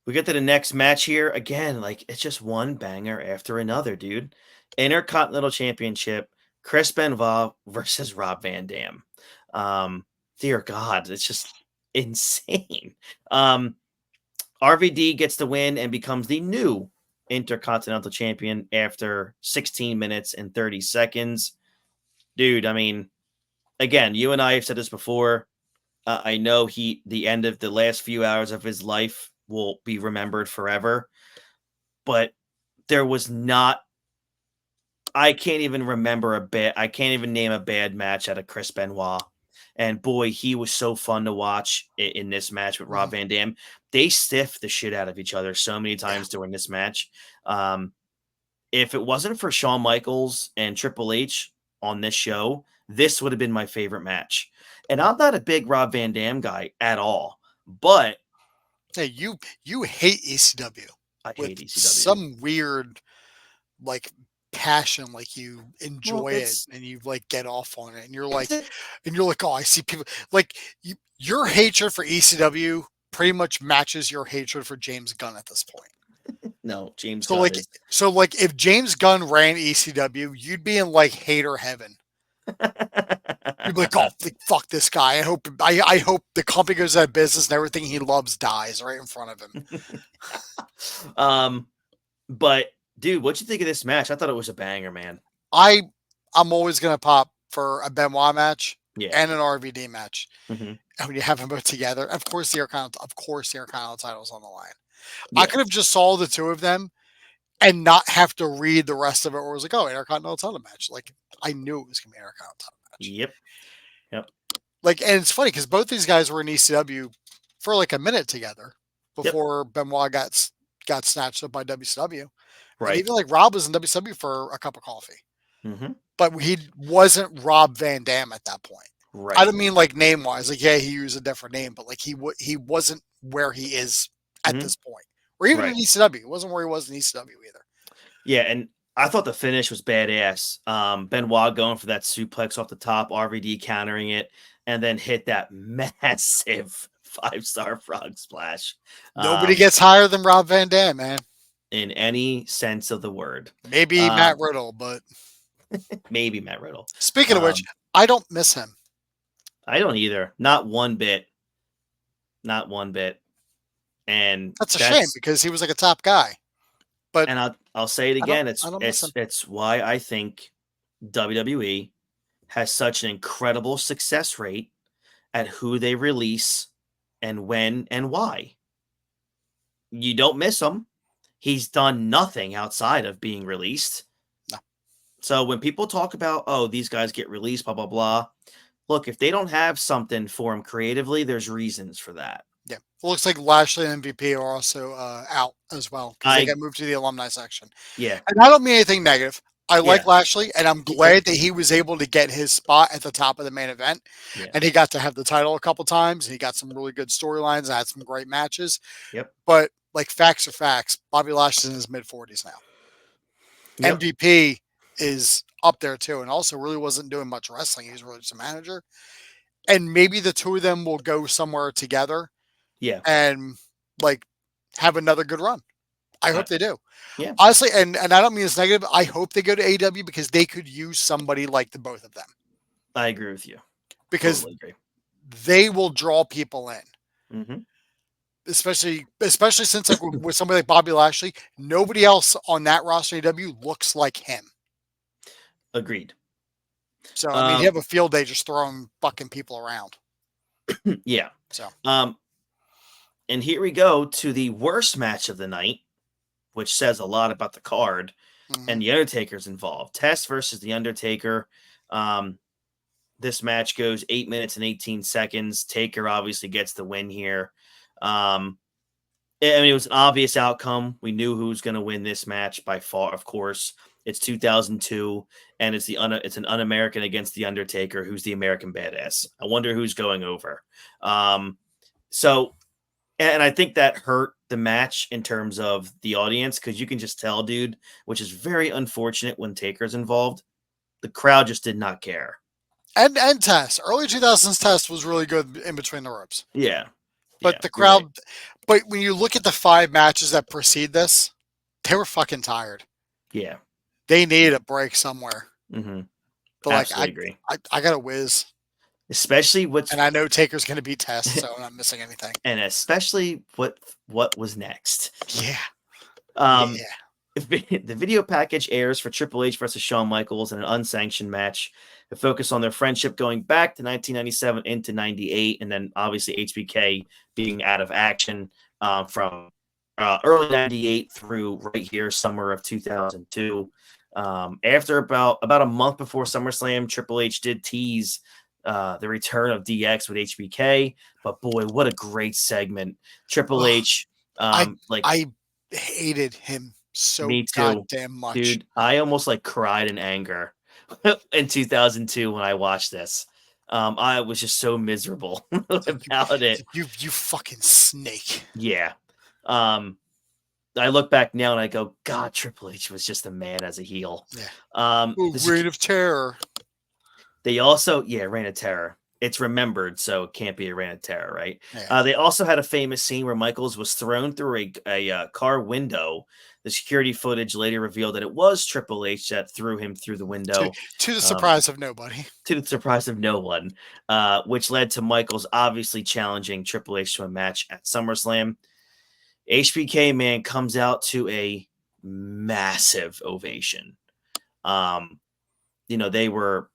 We get to the next match here again. Like, it's just one banger after another, dude. Intercontinental Championship: Chris Benoit versus Rob Van Dam. Dear God, it's just insane. RVD gets the win and becomes the new Intercontinental Champion after 16 minutes and 30 seconds. Dude, I mean, again, you and I have said this before. I know the end of the last few hours of his life will be remembered forever, but there was not. I can't even remember I can't even name a bad match out of Chris Benoit. And boy, he was so fun to watch in this match with Rob Van Dam. They stiffed the shit out of each other so many times during this match. If it wasn't for Shawn Michaels and Triple H on this show, this would have been my favorite match. And I'm not a big Rob Van Dam guy at all, but hey, you hate ECW I with hate ECW. some weird like passion, like you Well, enjoy it and you like get off on it, and you're it's like, a, oh, I see people like your hatred for ECW pretty much matches your hatred for James Gunn at this point. no, James So Gunn like, is. if James Gunn ran ECW, you'd be in like hater heaven. You'd be like, oh, fuck this guy. I hope the company goes out of business and everything he loves dies right in front of him. But dude, what'd you think of this match? I thought it was a banger, man. I'm always gonna pop for a Benoit match Yeah. and an RVD match. Mm-hmm. And when you have them both together, of course the Intercontinental title's on the line. I Yeah. could have just saw the two of them and not have to read the rest of it, where it was like, oh, Intercontinental title match. Like I knew it was gonna be an Intercontinental title match. Yep. Yep. Like, and it's funny because both these guys were in ECW for like a minute together Yep. before Benoit got snatched up by WCW. And Right. even like Rob was in WCW for a cup of coffee. Mm-hmm. But he wasn't Rob Van Dam at that point. I Right. don't mean like name wise, like yeah, he used a different name, but like he wasn't where he is at Mm-hmm. this point, or even in Right. ECW. It wasn't where he was in ECW either. Yeah, and I thought the finish was badass. Benoit going for that suplex off the top, RVD countering it, and then hit that massive 5-star frog splash. Nobody gets higher than Rob Van Dam, man. In any sense of the word. Maybe Matt Riddle, but maybe Matt Riddle. Speaking of which, I don't miss him. I don't either. Not one bit. Not one bit. And that's a shame because he was like a top guy. But and I'll say it again. I don't miss him. It's why I think WWE has such an incredible success rate at who they release and when and why. You don't miss him. He's done nothing outside of being released. No. So when people talk about, oh, these guys get released, blah, blah, blah. Look, if they don't have something for him creatively, there's reasons for that. Yeah. It looks like Lashley and MVP are also out as well because they got moved to the alumni section. Yeah. And I don't mean anything negative. I like Lashley, and I'm glad that he was able to get his spot at the top of the main event. Yeah. And he got to have the title a couple times. He got some really good storylines and had some great matches. Yep. But like facts are facts. Bobby Lashley's in his mid-40s now. Yep. MVP is up there too, and also really wasn't doing much wrestling. He's really just a manager. And maybe the two of them will go somewhere together. Yeah. And like have another good run. I hope they do. Yeah. Honestly, and I don't mean it's negative. I hope they go to AEW because they could use somebody like the both of them. I agree with you. Because they will draw people in. Mm-hmm. Especially since like with somebody like Bobby Lashley, nobody else on that roster AEW looks like him. Agreed. So I mean, you have a field day just throwing fucking people around. Yeah. So and here we go to the worst match of the night, which says a lot about the card. Mm-hmm. And the Undertaker's involved. Test versus the Undertaker. This match goes 8 minutes and 18 seconds. Taker obviously gets the win here. I mean, it was an obvious outcome. We knew who was going to win this match by far. Of course, it's 2002, and it's an un-American against the Undertaker, who's the American badass. I wonder who's going over. So, and I think that hurt the match in terms of the audience because you can just tell, dude, which is very unfortunate when Taker's involved. The crowd just did not care. And Test, early 2000s Test was really good in between the ropes. Yeah. But the crowd, right. But when you look at the 5 matches that precede this, they were fucking tired. Yeah. They needed a break somewhere. Mm-hmm. But absolutely like, agree. I got a whiz. Especially and I know Taker's going to be Test, so I'm not missing anything. And especially what was next. Yeah. Yeah. The video package airs for Triple H versus Shawn Michaels in an unsanctioned match. They focus on their friendship going back to 1997 into 98, and then obviously HBK being out of action from early 98 through right here, summer of 2002. After about a month before SummerSlam, Triple H did tease the return of DX with HBK. But boy, what a great segment! Triple Ugh, H, I like I hated him so me too, goddamn much. dude. I almost like cried in anger in 2002 when I watched this. I was just so miserable about it. You fucking snake. Yeah. Um, I look back now and I go, God, Triple H was just a man as a heel. Yeah. Oh, The Reign of Terror. They also, yeah, Reign of Terror. It's remembered, so it can't be a Reign of Terror, right? Yeah. They also had a famous scene where Michaels was thrown through a car window. The security footage later revealed that it was Triple H that threw him through the To window, to the um, surprise of nobody. to the surprise of no one, which led to Michaels obviously challenging Triple H to a match at SummerSlam. HBK, man, comes out to a massive ovation. Um, they were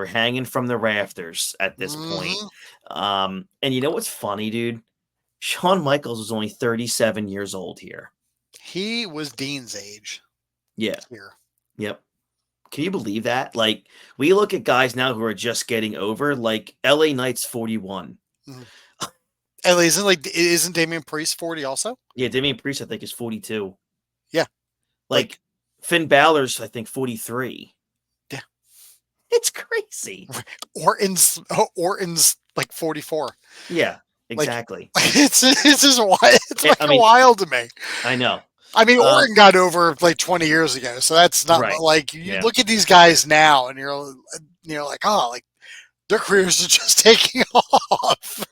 hanging from the rafters at this point. Hmm. And you know what's funny, dude? Shawn Michaels was only 37 years old here. He was Dean's age Yeah. here. Yep. Can you believe that? Like, we look at guys now who are just getting over, like LA Knight's 41. Mhm. And isn't Damian Priest 40 also? Yeah, Damian Priest, I think, is 42. Yeah. Like, Finn Balor's, I think, 43. Yeah. It's crazy. Orton's like 44. Yeah, Like exactly. it's just wild. It's I fucking mean, wild to me. I know. I mean, Uh, Orton got over like 20 years ago, so that's not right. like you Yeah. look at these guys now, and you're like, oh, like their careers are just taking off.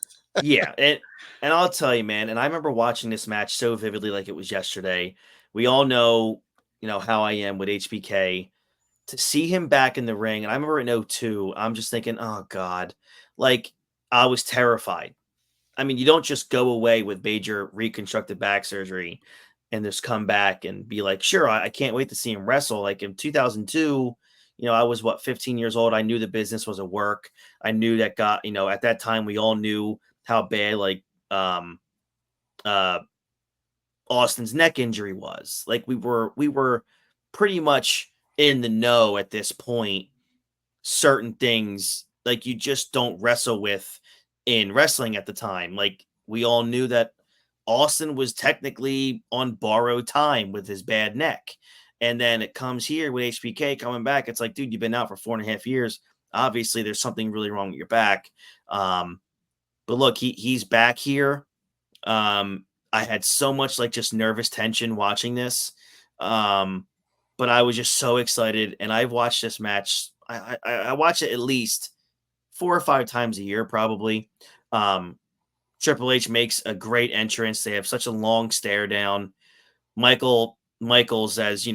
Yeah, and I'll tell you, man, and I remember watching this match so vividly like it was yesterday. We all know, how I am with HBK. To see him back in the ring, and I remember in '02, I'm just thinking, "Oh god." Like I was terrified. I mean, you don't just go away with major reconstructive back surgery and just come back and be like, "Sure, I can't wait to see him wrestle." Like in 2002, I was 15 years old. I knew the business was a work. I knew that at that time we all knew how bad like um uh Austin's neck injury was. Like we were pretty much in the know at this point. Certain things like you just don't wrestle with in wrestling at the time. Like we all knew that Austin was technically on borrowed time with his bad neck. And then it comes here with HBK coming back. It's like, dude, you've been out for 4.5 years. Obviously, there's something really wrong with your back. But look, he's back here. I had so much like just nervous tension watching this. But I was just so excited, and I've watched this match. I watch it at least 4 or 5 times a year, probably. Triple H makes a great entrance. They have such a long stare down. Michaels, as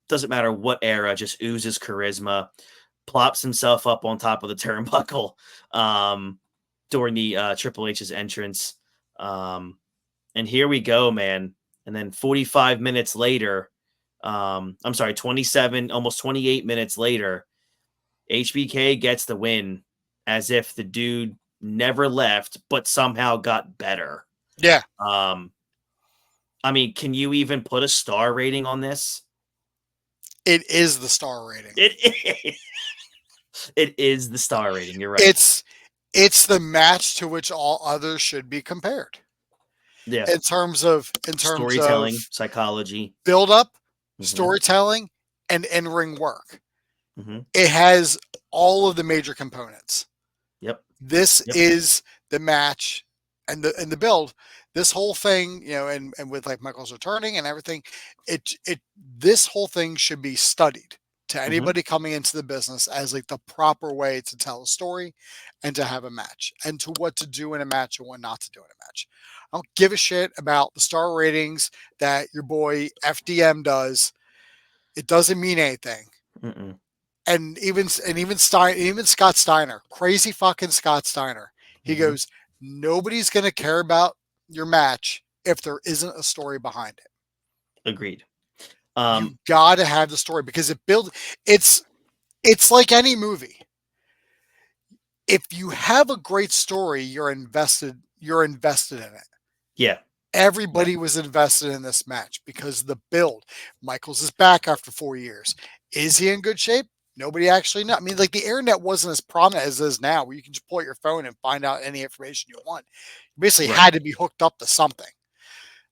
doesn't matter what era, just oozes charisma. Plops himself up on top of the turnbuckle during the Triple H's entrance. And here we go, man. And then 45 minutes later, I'm sorry, 27, almost 28 minutes later, HBK gets the win as if the dude never left, but somehow got better. Yeah, I mean, can you even put a star rating on this? it is the star rating. It it is the star rating. You're right. It's the match to which all others should be compared Yeah. in terms of Storytelling, psychology. build up, Mhm. storytelling, and in ring work. Mhm. It has all of the major components. Yep. This Yep. is the match and the build. This whole thing, and with like Michael's returning and everything, this whole thing should be studied to Mhm. anybody coming into the business as like the proper way to tell a story and to have a match and to what to do in a match and what not to do in a match. I don't give a shit about the star ratings that your boy FDM does. It doesn't mean anything. Mm-mm. And even Scott Steiner, crazy fucking Scott Steiner. He Mhm. goes, nobody's gonna care about your match if there isn't a story behind it. Agreed. You gotta have the story because it's like any movie. If you have a great story, you're invested in it. Yeah. Everybody was invested in this match because the build. Michaels is back after 4 years. Is he in good shape? Nobody actually knew. I mean, like the internet wasn't as prominent as it is now, where you can just pull out your phone and find out any information you want. You basically Right. had to be hooked up to something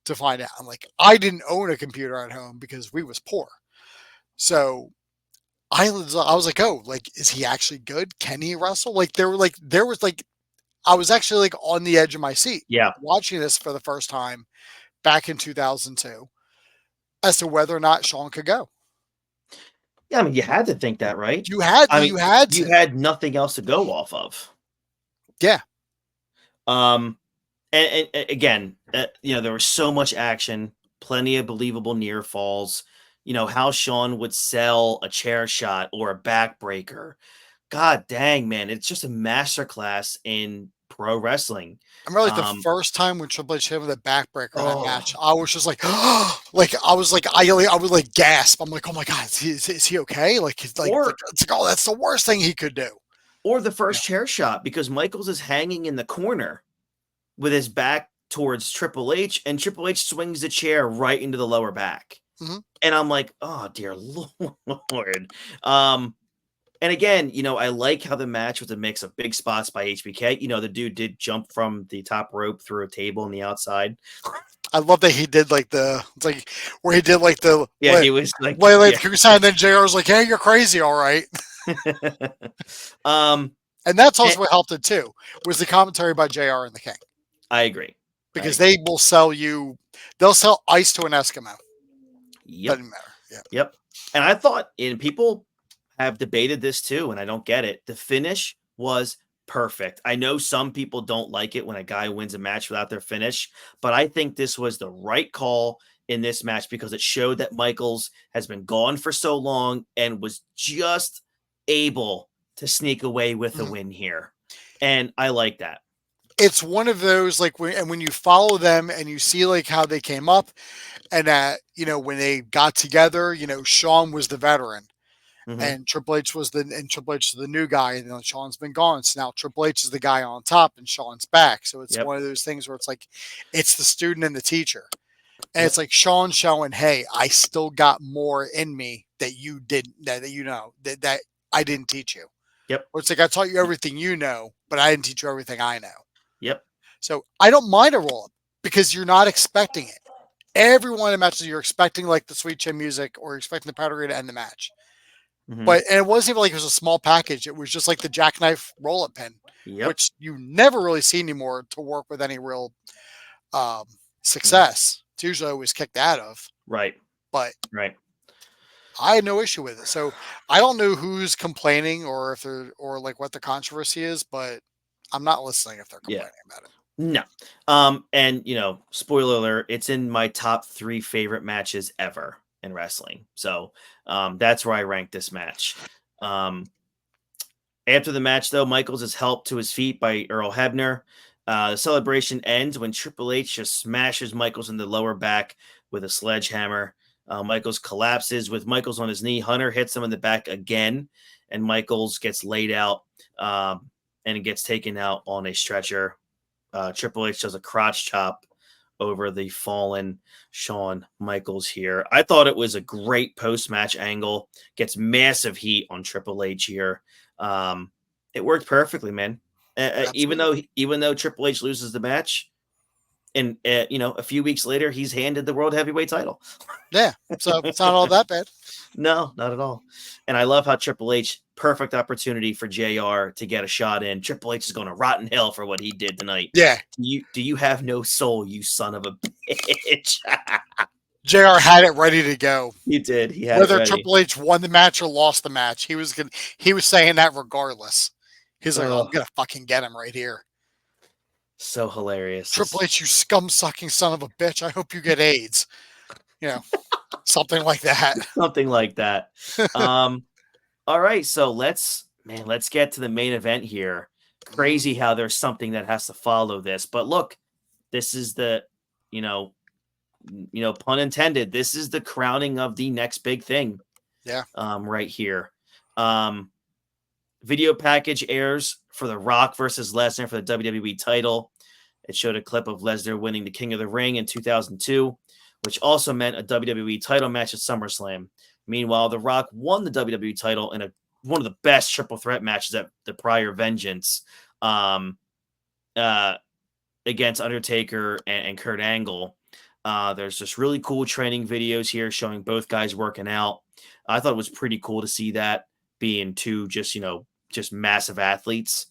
to find out. I'm like, I didn't own a computer at home because we was poor. So I was like, oh, like, is he actually good? Can he wrestle? Like there was like I was actually like on the edge of my seat Yeah. watching this for the first time back in 2002 as to whether or not Sean could go. Yeah, I mean, you had to think that, right? You had You to. had nothing else to go off of. Yeah. Um, and again, there was so much action, plenty of believable near falls. How Sean would sell a chair shot or a backbreaker. God dang, man, it's just a masterclass in pro wrestling. I remember like the Um, first time when Triple H hit him with a backbreaker in that oh, match, I was just like, like I was like, I would like gasp. I'm like, oh my god, is he okay? Like, or it's like, oh, that's the worst thing he could do. or the Yeah. first chair shot because Michaels is hanging in the corner with his back towards Triple H, and Triple H swings the chair right into the lower back. Mhm. And I'm like, oh dear Lord. And again, I like how the match was a mix of big spots by HBK. The dude did jump from the top rope through a table on the outside. I love that he did like it's like where he did like the Yeah, he was like, like yeah. the sign, and then JR was like, hey, you're crazy, all right. um, And that's and also what helped it too, was the commentary by JR and the King. I agree. Because they will they'll sell ice to an Eskimo. Yep. Doesn't matter. Yeah. Yep. And I thought, and people have debated this too, and I don't get it. The finish was perfect. I know some people don't like it when a guy wins a match without their finish, but I think this was the right call in this match because it showed that Michaels has been gone for so long and was just able to sneak away with a win here. And I like that. It's one of those like when you follow them and you see like how they came up and that, when they got together, Sean was the veteran. Mm-hmm. And Triple H was the new guy, and Sean's been gone. So now Triple H is the guy on top, and Sean's back. So it's one of those things where it's like it's the student and the teacher, and it's like Sean showing, "Hey, I still got more in me that you didn't that I didn't teach you." Yep. Or it's like I taught you everything you know, but I didn't teach you everything I know. Yep. So I don't mind a roll up because you're not expecting it. Every one of the matches you're expecting like the Sweet Chin music or you're expecting the powder to end the match. Mm-hmm. But it wasn't even like it was a small package. It was just like the jackknife roll-up pin, which you never really see anymore to work with any real success. It's usually always kicked out of. Right. But right. I had no issue with it. So I don't know who's complaining or if they're or like what the controversy is, but I'm not listening if they're complaining about it. No. And spoiler alert, it's in my top 3 favorite matches ever in wrestling. So that's where I rank this match. After the match, though, Michaels is helped to his feet by Earl Hebner. The celebration ends when Triple H just smashes Michaels in the lower back with a sledgehammer. Michaels collapses with Michaels on his knee. Hunter hits him in the back again, and Michaels gets laid out and gets taken out on a stretcher. Triple H does a crotch chop over the fallen Shawn Michaels here. I thought it was a great post-match angle. Gets massive heat on Triple H here. It worked perfectly, man. Even though Triple H loses the match, and a few weeks later, he's handed the world heavyweight title. Yeah, so it's not all that bad. No, not at all. And I love how Triple H, perfect opportunity for JR to get a shot in. Triple H is going to rotten hell for what he did tonight. Yeah. Do you have no soul, you son of a bitch? JR had it ready to go. He did. He had whether it ready. Triple H won the match or lost the match. He was saying that regardless. He's like, I'm gonna fucking get him right here. So hilarious. Triple H, you scum sucking son of a bitch. I hope you get AIDS. Something like that. Something like that. All right, so let's get to the main event here. Crazy how there's something that has to follow this. But look, this is the, pun intended, this is the crowning of the next big thing. Yeah. Right here. Video package airs for The Rock versus Lesnar for the WWE title. It showed a clip of Lesnar winning the King of the Ring in 2002, which also meant a WWE title match at SummerSlam. Meanwhile, The Rock won the WWE title in a one of the best triple threat matches at the prior Vengeance, um, uh, against Undertaker and Kurt Angle. There's just really cool training videos here showing both guys working out. I thought it was pretty cool to see that, being two just massive athletes.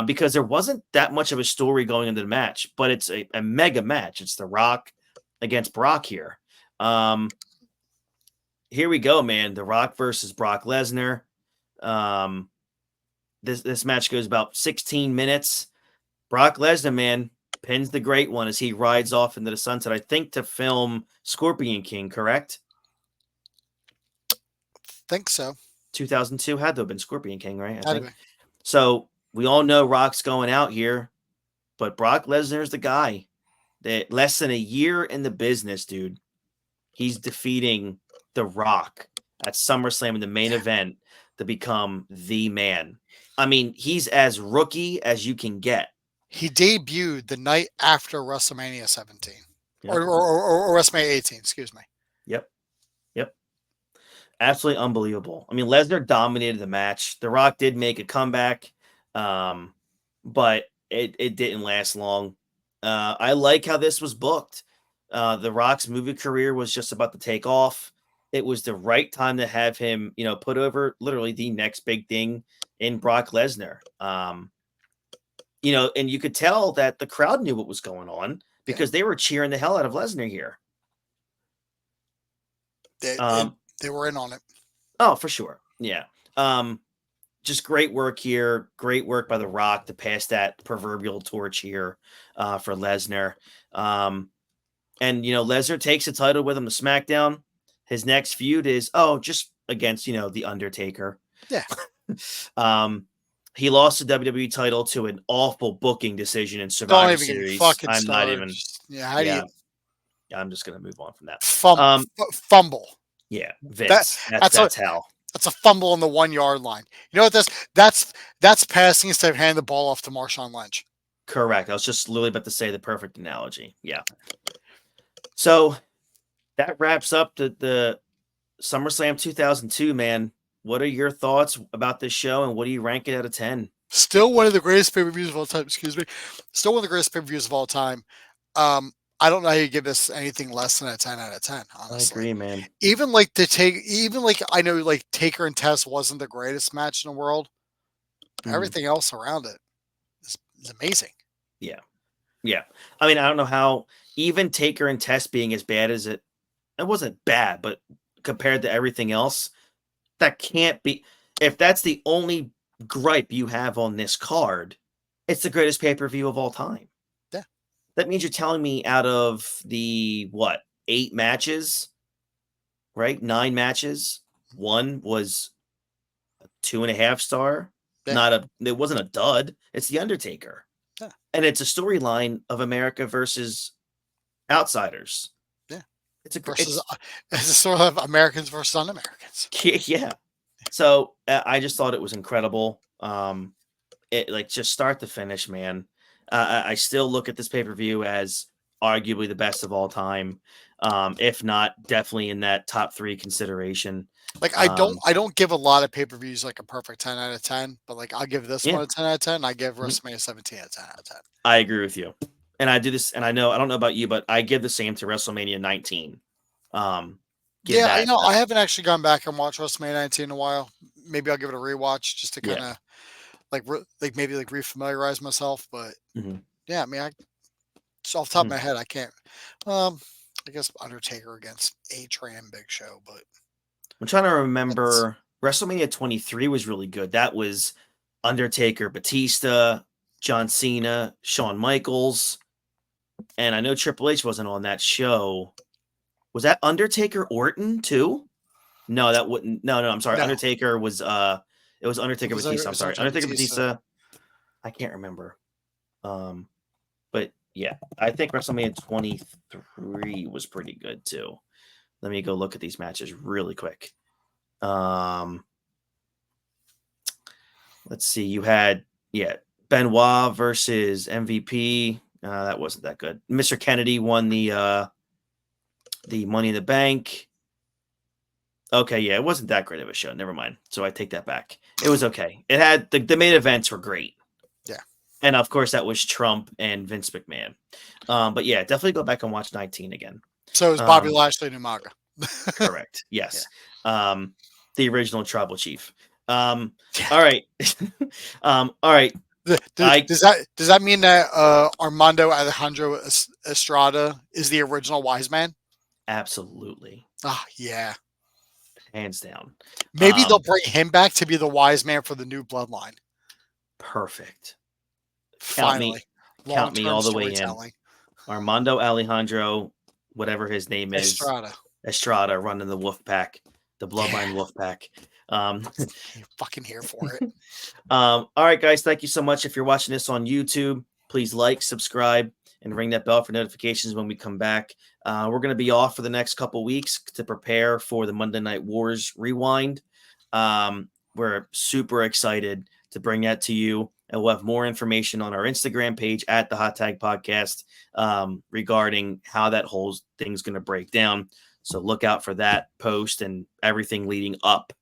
Because there wasn't that much of a story going into the match, but it's a mega match. It's The Rock against Brock here. Here we go, man. The Rock versus Brock Lesnar. This match goes about 16 minutes. Brock Lesnar, man, pins the Great One as he rides off into the sunset. I think to film Scorpion King, correct? Think so. 2002 had to have been Scorpion King, right? I Had to think. be. So we all know Rock's going out here, but Brock Lesnar's the guy. That less than a year in the business, dude. He's defeating The Rock at SummerSlam in the main event to become the man. I mean, he's as rookie as you can get. He debuted the night after WrestleMania 17. Yep. Or WrestleMania 18, excuse me. Yep. Absolutely unbelievable. I mean, Lesnar dominated the match. The Rock did make a comeback, but it didn't last long. I like how this was booked. The Rock's movie career was just about to take off. It was the right time to have him, put over literally the next big thing in Brock Lesnar. And you could tell that the crowd knew what was going on because they were cheering the hell out of Lesnar here. They were in on it. Oh, for sure. Yeah. Just great work here. Great work by The Rock to pass that proverbial torch here for Lesnar. And, Lesnar takes the title with him to SmackDown. His next feud is, just against, The Undertaker. Yeah. He lost the WWE title to an awful booking decision in Survivor Series. I'm not even. Yeah. I'm just going to move on from that. Fumble. Yeah, Vince. That's how. That's a fumble on the 1 yard line. You know what that's passing instead of handing the ball off to Marshawn Lynch. Correct. I was just literally about to say the perfect analogy. Yeah. So that wraps up the SummerSlam 2002, man. What are your thoughts about this show, and what do you rank it out of 10? Still one of the greatest pay-per-views of all time. Excuse me. Still one of the greatest pay-per-views of all time. I don't know how you give this anything less than a 10 out of 10, honestly. I agree, man. Even I know like Taker and Test wasn't the greatest match in the world. Everything else around it is amazing. Yeah. Yeah. I mean, I don't know how even Taker and Test being as bad as it wasn't bad, but compared to everything else, that can't be. If that's the only gripe you have on this card, it's the greatest pay-per-view of all time. Yeah. That means you're telling me out of the 8 matches, right? 9 matches, one was a 2.5 star. Yeah. It wasn't a dud. It's The Undertaker. Yeah. And it's a storyline of America versus outsiders. Yeah. It's a sort of Americans versus un-Americans. Yeah. So I just thought it was incredible. Just start to finish, man. I still look at this pay-per-view as arguably the best of all time. If not, definitely in that top 3 consideration. Like I don't give a lot of pay-per-views like a perfect 10 out of 10, but like I'll give this one a 10 out of 10. I give WrestleMania 17 a 10 out of 10. I agree with you. And I do this, and I don't know about you, but I give the same to WrestleMania 19. I haven't actually gone back and watched WrestleMania 19 in a while. Maybe I'll give it a rewatch just to kind of maybe refamiliarize myself. But yeah, I mean, just off the top of my head, I can't. I guess Undertaker against A-Train and Big Show, but I'm trying to remember. WrestleMania 23 was really good. That was Undertaker, Batista, John Cena, Shawn Michaels, and I know Triple H wasn't on that show. Was that Undertaker Orton too? No, that wouldn't. No, I'm sorry. No. Undertaker was it was Undertaker Batista. I'm sorry. Undertaker Batista. I can't remember. But yeah, I think WrestleMania 23 was pretty good too. Let me go look at these matches really quick. Let's see. You had Benoit versus MVP. That wasn't that good. Mr. Kennedy won the Money in the Bank. Okay, yeah, it wasn't that great of a show. Never mind. So I take that back. It was okay. It had the main events were great. Yeah. And of course, that was Trump and Vince McMahon. But yeah, definitely go back and watch 19 again. So is Bobby Lashley and Umaga. Correct. Yes. The original tribal chief. Yeah. All right. All right. Does that mean that Armando Alejandro Estrada is the original wise man? Absolutely. Ah, yeah. Hands down. Maybe they'll bring him back to be the wise man for the new bloodline. Perfect. Finally. Count me Long-term all the way in. storytelling. Armando Alejandro, whatever his name is, Estrada running the wolf pack, the bloodline wolf pack. You're fucking here for it. All right, guys, thank you so much. If you're watching this on YouTube, please like, subscribe, and ring that bell for notifications when we come back. We're going to be off for the next couple weeks to prepare for the Monday Night Wars rewind. We're super excited to bring that to you. And we'll have more information on our Instagram page at the Hot Tag Podcast regarding how that whole thing's going to break down. So look out for that post and everything leading up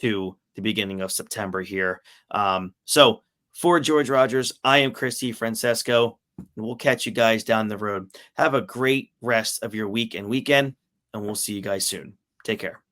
to the beginning of September here. So for George Rogers, I am Christy Francesco, and we'll catch you guys down the road. Have a great rest of your week and weekend, and we'll see you guys soon. Take care.